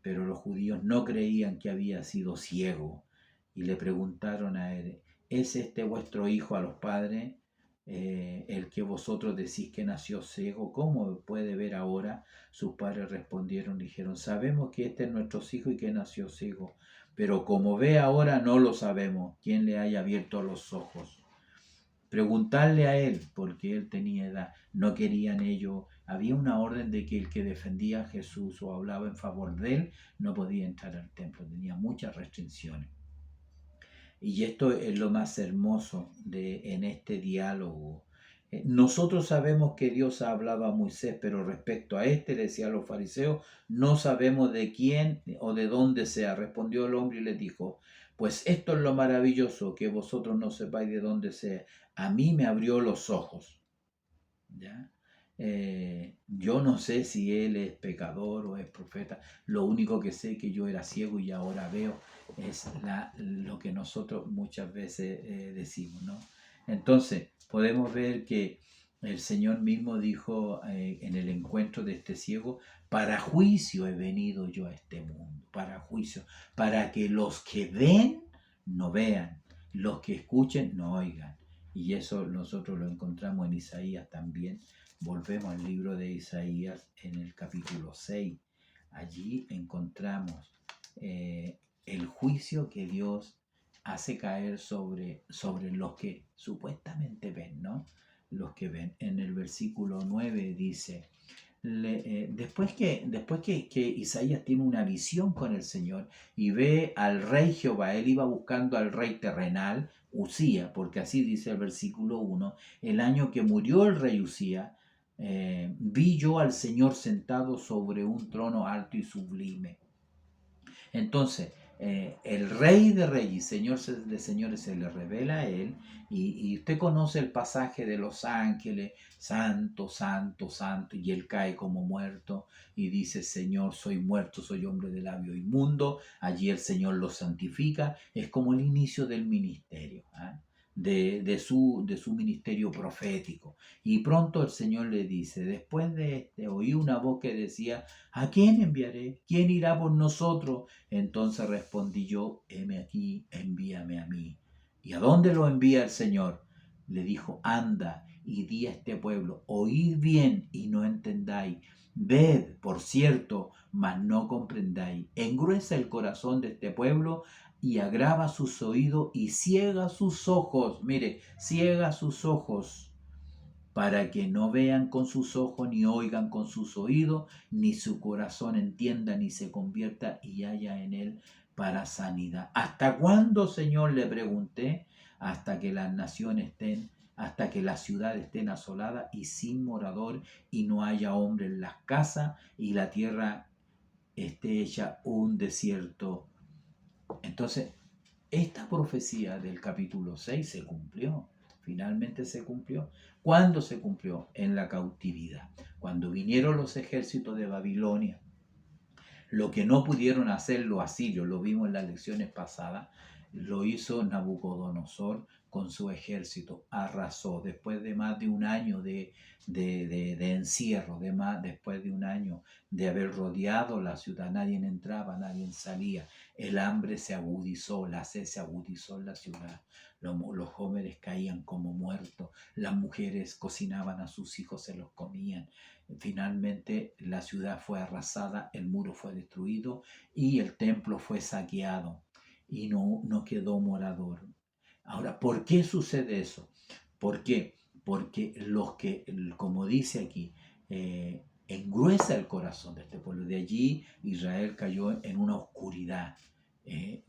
S1: Pero los judíos no creían que había sido ciego y le preguntaron a él, ¿es este vuestro hijo a los padres, el que vosotros decís que nació ciego? ¿Cómo puede ver ahora? Sus padres respondieron, dijeron, sabemos que este es nuestro hijo y que nació ciego, pero como ve ahora no lo sabemos, quién le haya abierto los ojos. Preguntarle a él, porque él tenía edad, no querían ellos, había una orden de que el que defendía a Jesús o hablaba en favor de él no podía entrar al templo, tenía muchas restricciones. Y esto es lo más hermoso en este diálogo. Nosotros sabemos que Dios ha hablado a Moisés, pero respecto a este, le decía a los fariseos, no sabemos de quién o de dónde sea. Respondió el hombre y les dijo, pues esto es lo maravilloso, que vosotros no sepáis de dónde sea. A mí me abrió los ojos. ¿Ya? Yo no sé si él es pecador o es profeta. Lo único que sé es que yo era ciego y ahora veo. Es lo que nosotros muchas veces decimos, ¿no? Entonces, podemos ver que el Señor mismo dijo en el encuentro de este ciego, para juicio he venido yo a este mundo, para juicio, para que los que ven no vean, los que escuchen no oigan. Y eso nosotros lo encontramos en Isaías también. Volvemos al libro de Isaías en el capítulo 6. Allí encontramos el juicio que Dios hace caer sobre los que supuestamente ven, ¿no? Los que ven. En el versículo 9 dice, después que Isaías tiene una visión con el Señor y ve al rey Jehová, él iba buscando al rey terrenal, Usía, porque así dice el versículo 1, el año que murió el rey Usía, vi yo al Señor sentado sobre un trono alto y sublime. Entonces, el Rey de Reyes y Señor de Señores se le revela a él, y usted conoce el pasaje de los ángeles, santo, santo, santo, y él cae como muerto y dice, Señor, soy muerto, soy hombre de labio inmundo. Allí el Señor lo santifica, es como el inicio del ministerio, ¿eh? De su ministerio profético. Y pronto el Señor le dice, después de este, oí una voz que decía, ¿a quién enviaré? ¿Quién irá por nosotros? Entonces respondí yo, heme aquí, envíame a mí. ¿Y a dónde lo envía el Señor? Le dijo, anda y di a este pueblo, oíd bien y no entendáis, ved, por cierto, mas no comprendáis, engruesa el corazón de este pueblo y agrava sus oídos y ciega sus ojos, mire, ciega sus ojos, para que no vean con sus ojos, ni oigan con sus oídos, ni su corazón entienda, ni se convierta y haya en él para sanidad. ¿Hasta cuándo, Señor? Le pregunté. Hasta que las naciones estén, hasta que las ciudades estén asoladas y sin morador, y no haya hombre en las casas, y la tierra esté hecha un desierto. Entonces, esta profecía del capítulo 6 se cumplió. Finalmente se cumplió. ¿Cuándo se cumplió? En la cautividad. Cuando vinieron los ejércitos de Babilonia. Lo que no pudieron hacer los asirios, lo vimos en las lecciones pasadas, lo hizo Nabucodonosor con su ejército. Arrasó después de más de un año de encierro, después de un año de haber rodeado la ciudad. Nadie entraba, nadie salía. El hambre se agudizó, la sed se agudizó en la ciudad. Los jóvenes caían como muertos, las mujeres cocinaban a sus hijos, se los comían. Finalmente la ciudad fue arrasada, el muro fue destruido y el templo fue saqueado y no quedó morador. Ahora, ¿por qué sucede eso? ¿Por qué? Porque como dice aquí, engruesa el corazón de este pueblo. De allí Israel cayó en una oscuridad.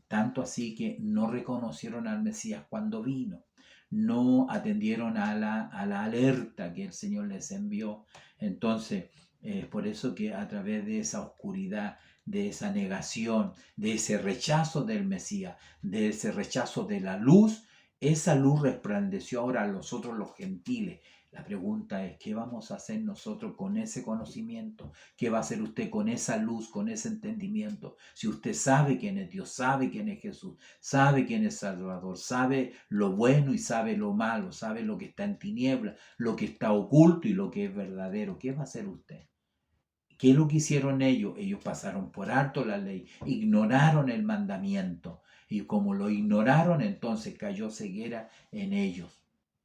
S1: Tanto así que no reconocieron al Mesías cuando vino. No atendieron a la alerta que el Señor les envió. Entonces, es por eso que a través de esa oscuridad, de esa negación, de ese rechazo del Mesías, de ese rechazo de la luz, esa luz resplandeció ahora a los otros, los gentiles. La pregunta es, ¿qué vamos a hacer nosotros con ese conocimiento? ¿Qué va a hacer usted con esa luz, con ese entendimiento? Si usted sabe quién es Dios, sabe quién es Jesús, sabe quién es Salvador, sabe lo bueno y sabe lo malo, sabe lo que está en tinieblas, lo que está oculto y lo que es verdadero, ¿qué va a hacer usted? ¿Qué es lo que hicieron ellos? Ellos pasaron por alto la ley, ignoraron el mandamiento. Y como lo ignoraron, entonces cayó ceguera en ellos.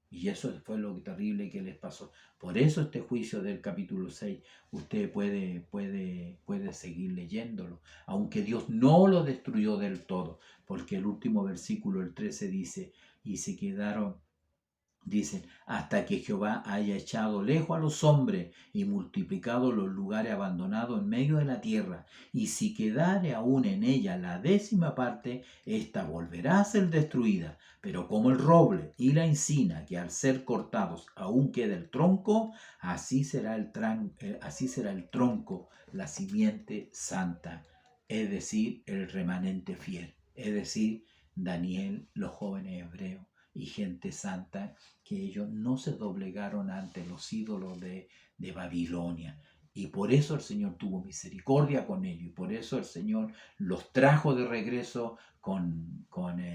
S1: Y eso fue lo terrible que les pasó. Por eso este juicio del capítulo 6, usted puede seguir leyéndolo, aunque Dios no lo destruyó del todo, porque el último versículo, el 13, dice, y se quedaron, dicen, hasta que Jehová haya echado lejos a los hombres y multiplicado los lugares abandonados en medio de la tierra. Y si quedare aún en ella la 10ª parte, ésta volverá a ser destruida. Pero como el roble y la encina, que al ser cortados aún queda el tronco, así será el tronco, la simiente santa, es decir, el remanente fiel, es decir, Daniel, los jóvenes hebreos y gente santa, que ellos no se doblegaron ante los ídolos de Babilonia. Y por eso el Señor tuvo misericordia con ellos. Y por eso el Señor los trajo de regreso con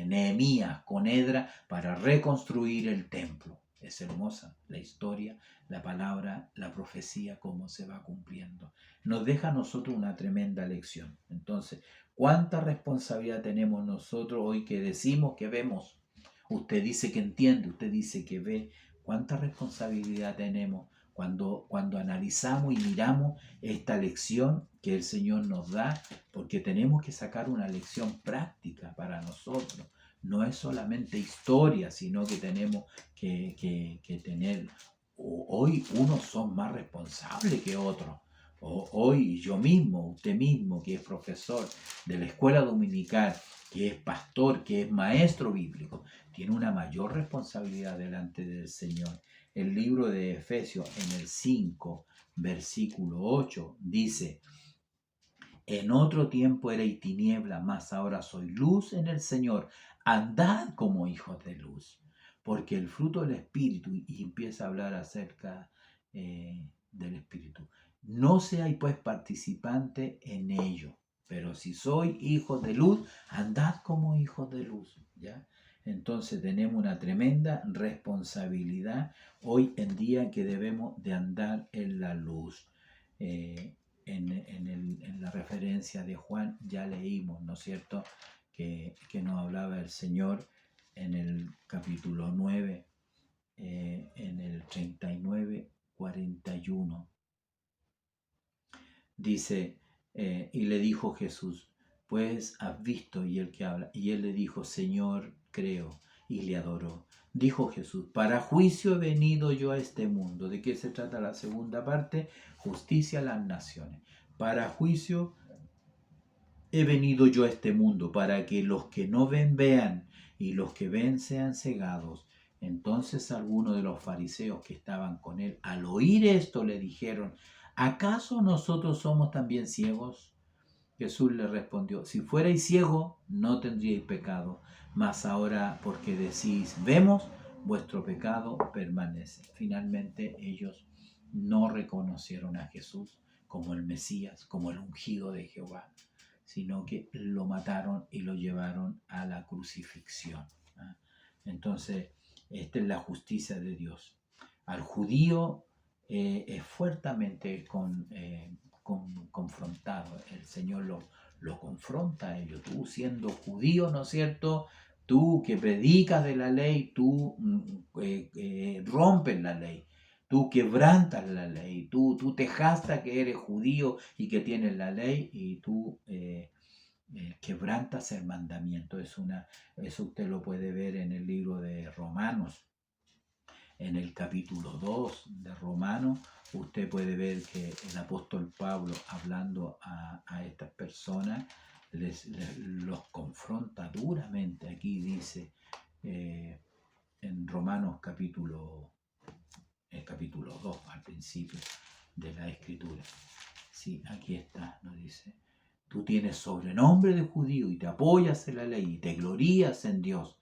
S1: Nehemías, con Edra, para reconstruir el templo. Es hermosa la historia, la palabra, la profecía, cómo se va cumpliendo. Nos deja a nosotros una tremenda lección. Entonces, ¿cuánta responsabilidad tenemos nosotros hoy que decimos que vemos? Usted dice que entiende, usted dice que ve. ¿Cuánta responsabilidad tenemos cuando analizamos y miramos esta lección que el Señor nos da? Porque tenemos que sacar una lección práctica para nosotros. No es solamente historia, sino que tenemos que tener. Hoy unos son más responsables que otros. Hoy yo mismo, usted mismo, que es profesor de la escuela dominical, que es pastor, que es maestro bíblico, tiene una mayor responsabilidad delante del Señor. El libro de Efesios, en el 5, versículo 8, dice: en otro tiempo erais tiniebla, mas ahora soy luz en el Señor. Andad como hijos de luz, porque el fruto del Espíritu, y empieza a hablar acerca del Espíritu. No seáis pues participante en ello, pero si sois hijos de luz, andad como hijos de luz, ¿ya? Entonces tenemos una tremenda responsabilidad hoy en día, que debemos de andar en la luz. En la referencia de Juan ya leímos, ¿no es cierto?, que nos hablaba el Señor en el capítulo 9, en el 39, 41. Dice, y le dijo Jesús, pues has visto, y el que habla, y él le dijo, Señor, creo, y le adoró. Dijo Jesús, para juicio he venido yo a este mundo. ¿De qué se trata la segunda parte? Justicia a las naciones. Para juicio he venido yo a este mundo, para que los que no ven vean, y los que ven sean cegados. Entonces algunos de los fariseos que estaban con él, al oír esto, le dijeron, ¿acaso nosotros somos también ciegos? Jesús le respondió, si fuerais ciegos, no tendríais pecado, mas ahora porque decís, vemos, vuestro pecado permanece. Finalmente ellos no reconocieron a Jesús como el Mesías, como el ungido de Jehová, sino que lo mataron y lo llevaron a la crucifixión. Entonces, esta es la justicia de Dios. Al judío es fuertemente confrontado. El Señor lo confronta a ellos. Tú siendo judío, ¿no es cierto?, tú que predicas de la ley, tú rompes la ley, tú quebrantas la ley, tú te jactas que eres judío y que tienes la ley, y tú quebrantas el mandamiento. Eso usted lo puede ver en el libro de Romanos. En el capítulo 2 de Romanos, usted puede ver que el apóstol Pablo, hablando a estas personas, los confronta duramente. Aquí dice, en Romanos capítulo 2, al principio de la escritura. Sí, aquí está, nos dice: tú tienes sobrenombre de judío y te apoyas en la ley y te glorías en Dios,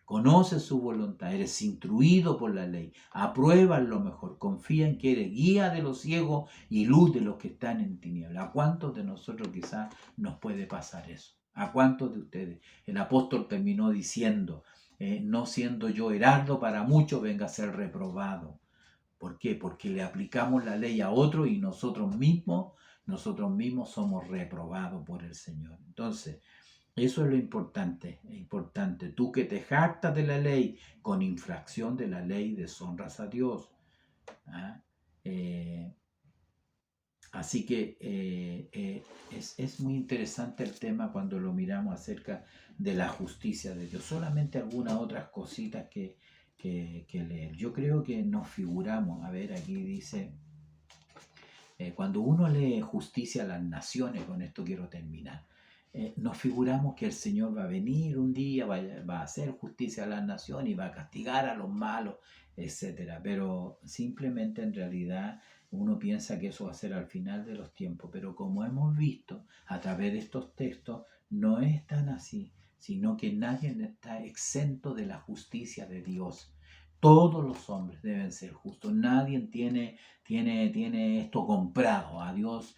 S1: conoces su voluntad, eres instruido por la ley, apruebas lo mejor, confía en que eres guía de los ciegos y luz de los que están en tinieblas. ¿A cuántos de nosotros quizás nos puede pasar eso? ¿A cuántos de ustedes? El apóstol terminó diciendo, no siendo yo heraldo para muchos, venga a ser reprobado. ¿Por qué? Porque le aplicamos la ley a otro y nosotros mismos somos reprobados por el Señor. Entonces, eso es lo importante, es importante. Tú que te jactas de la ley, con infracción de la ley deshonras a Dios. ¿Ah? Así que es muy interesante el tema cuando lo miramos acerca de la justicia de Dios. Solamente algunas otras cositas que leer. Yo creo que nos figuramos, a ver, aquí dice, cuando uno lee justicia a las naciones, con esto quiero terminar, nos figuramos que el Señor va a venir un día, va a hacer justicia a las naciones y va a castigar a los malos, etcétera. Pero simplemente en realidad uno piensa que eso va a ser al final de los tiempos, pero como hemos visto a través de estos textos, no es tan así, sino que nadie está exento de la justicia de Dios. Todos los hombres deben ser justos. Nadie tiene esto comprado. A Dios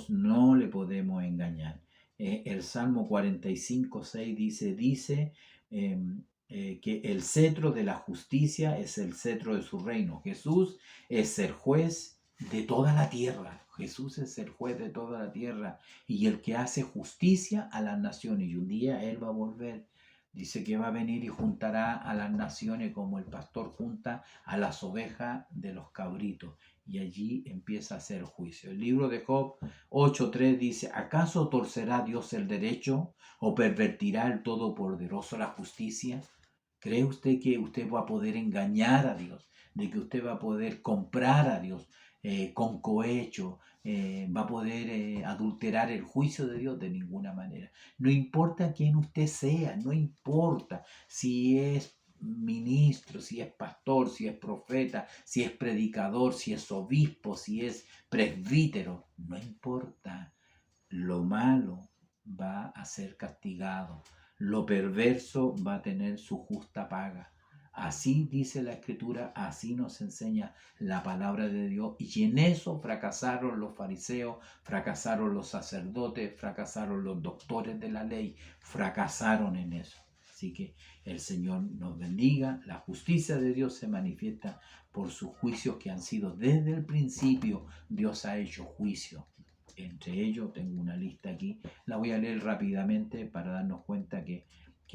S1: no le podemos engañar. El Salmo 45:6 dice que el cetro de la justicia es el cetro de su reino. Jesús es el juez de toda la tierra. Jesús es el juez de toda la tierra y el que hace justicia a las naciones. Y un día Él va a volver. Dice que va a venir y juntará a las naciones como el pastor junta a las ovejas de los cabritos. Y allí empieza a hacer juicio. El libro de Job 8:3 dice, ¿acaso torcerá Dios el derecho o pervertirá el Todopoderoso la justicia? ¿Cree usted que usted va a poder engañar a Dios? ¿De que usted va a poder comprar a Dios con cohecho? ¿Va a poder adulterar el juicio de Dios? De ninguna manera. No importa quién usted sea, no importa si es ministro, si es pastor, si es profeta, si es predicador, si es obispo, si es presbítero, no importa. Lo malo va a ser castigado, lo perverso va a tener su justa paga. Así dice la Escritura, así nos enseña la palabra de Dios. Y en eso fracasaron los fariseos, fracasaron los sacerdotes, fracasaron los doctores de la ley, fracasaron en eso. Así que el Señor nos bendiga. La justicia de Dios se manifiesta por sus juicios que han sido desde el principio. Dios ha hecho juicio. Entre ellos tengo una lista aquí, la voy a leer rápidamente para darnos cuenta que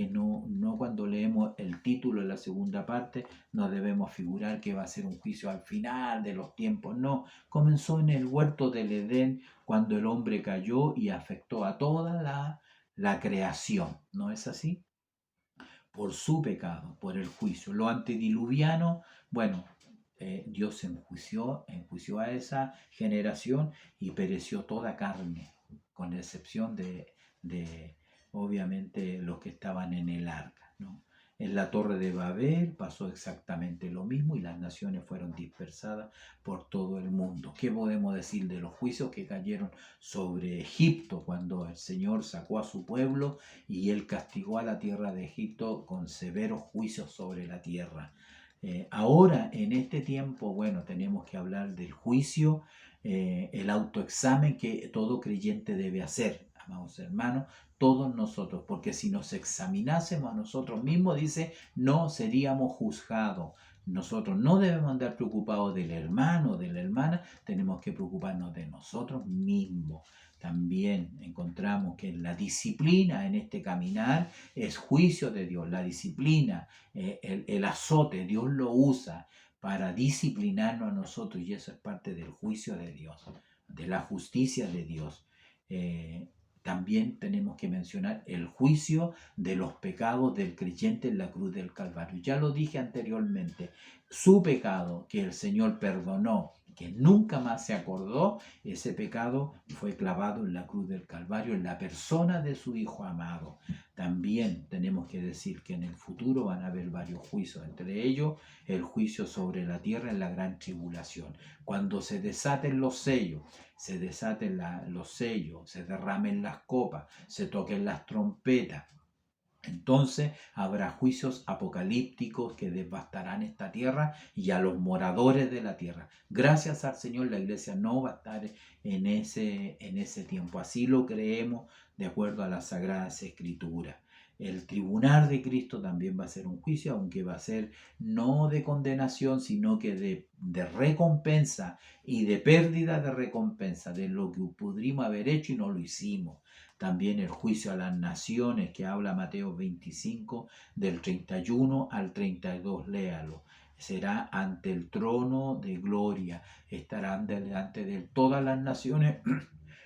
S1: no cuando leemos el título de la segunda parte nos debemos figurar que va a ser un juicio al final de los tiempos. No, comenzó en el huerto del Edén cuando el hombre cayó y afectó a toda la creación, ¿no es así? Por su pecado, por el juicio. Lo antediluviano, bueno, Dios enjuició a esa generación y pereció toda carne, con excepción de obviamente los que estaban en el arca, ¿no? En la torre de Babel pasó exactamente lo mismo y las naciones fueron dispersadas por todo el mundo. ¿Qué podemos decir de los juicios que cayeron sobre Egipto cuando el Señor sacó a su pueblo y él castigó a la tierra de Egipto con severos juicios sobre la tierra? Ahora, en este tiempo, bueno, tenemos que hablar del juicio, el autoexamen que todo creyente debe hacer, amados hermanos, todos nosotros, porque si nos examinásemos a nosotros mismos, dice, no seríamos juzgados. Nosotros no debemos andar preocupados del hermano o de la hermana, tenemos que preocuparnos de nosotros mismos. También encontramos que la disciplina en este caminar es juicio de Dios. La disciplina, el azote, Dios lo usa para disciplinarnos a nosotros y eso es parte del juicio de Dios, de la justicia de Dios. También tenemos que mencionar el juicio de los pecados del creyente en la cruz del Calvario. Ya lo dije anteriormente, su pecado que el Señor perdonó, que nunca más se acordó, ese pecado fue clavado en la cruz del Calvario, en la persona de su Hijo amado. También tenemos que decir que en el futuro van a haber varios juicios, entre ellos el juicio sobre la tierra en la gran tribulación. Cuando se desaten los sellos, se desaten los sellos, se derramen las copas, se toquen las trompetas, Entonces habrá juicios apocalípticos que devastarán esta tierra y a los moradores de la tierra. Gracias al Señor, la iglesia no va a estar en ese tiempo. Así lo creemos de acuerdo a las Sagradas Escrituras. El tribunal de Cristo también va a ser un juicio, aunque va a ser no de condenación, sino que de recompensa y de pérdida de recompensa de lo que pudimos haber hecho y no lo hicimos. También el juicio a las naciones que habla Mateo 25 del 31 al 32, léalo. Será ante el trono de gloria, estarán delante de él todas las naciones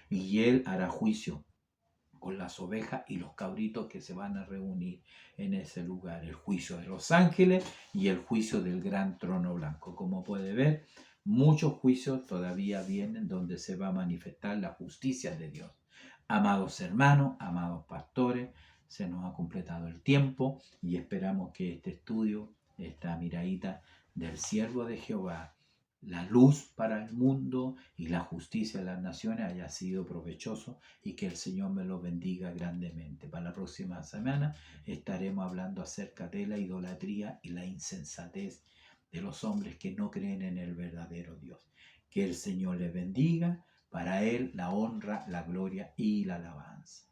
S1: y él hará juicio con las ovejas y los cabritos que se van a reunir en ese lugar. El juicio de los ángeles y el juicio del gran trono blanco. Como puede ver, muchos juicios todavía vienen donde se va a manifestar la justicia de Dios. Amados hermanos, amados pastores, se nos ha completado el tiempo y esperamos que este estudio, esta miradita del siervo de Jehová, la luz para el mundo y la justicia de las naciones haya sido provechoso y que el Señor me lo bendiga grandemente. Para la próxima semana estaremos hablando acerca de la idolatría y la insensatez de los hombres que no creen en el verdadero Dios. Que el Señor les bendiga. Para Él la honra, la gloria y la alabanza.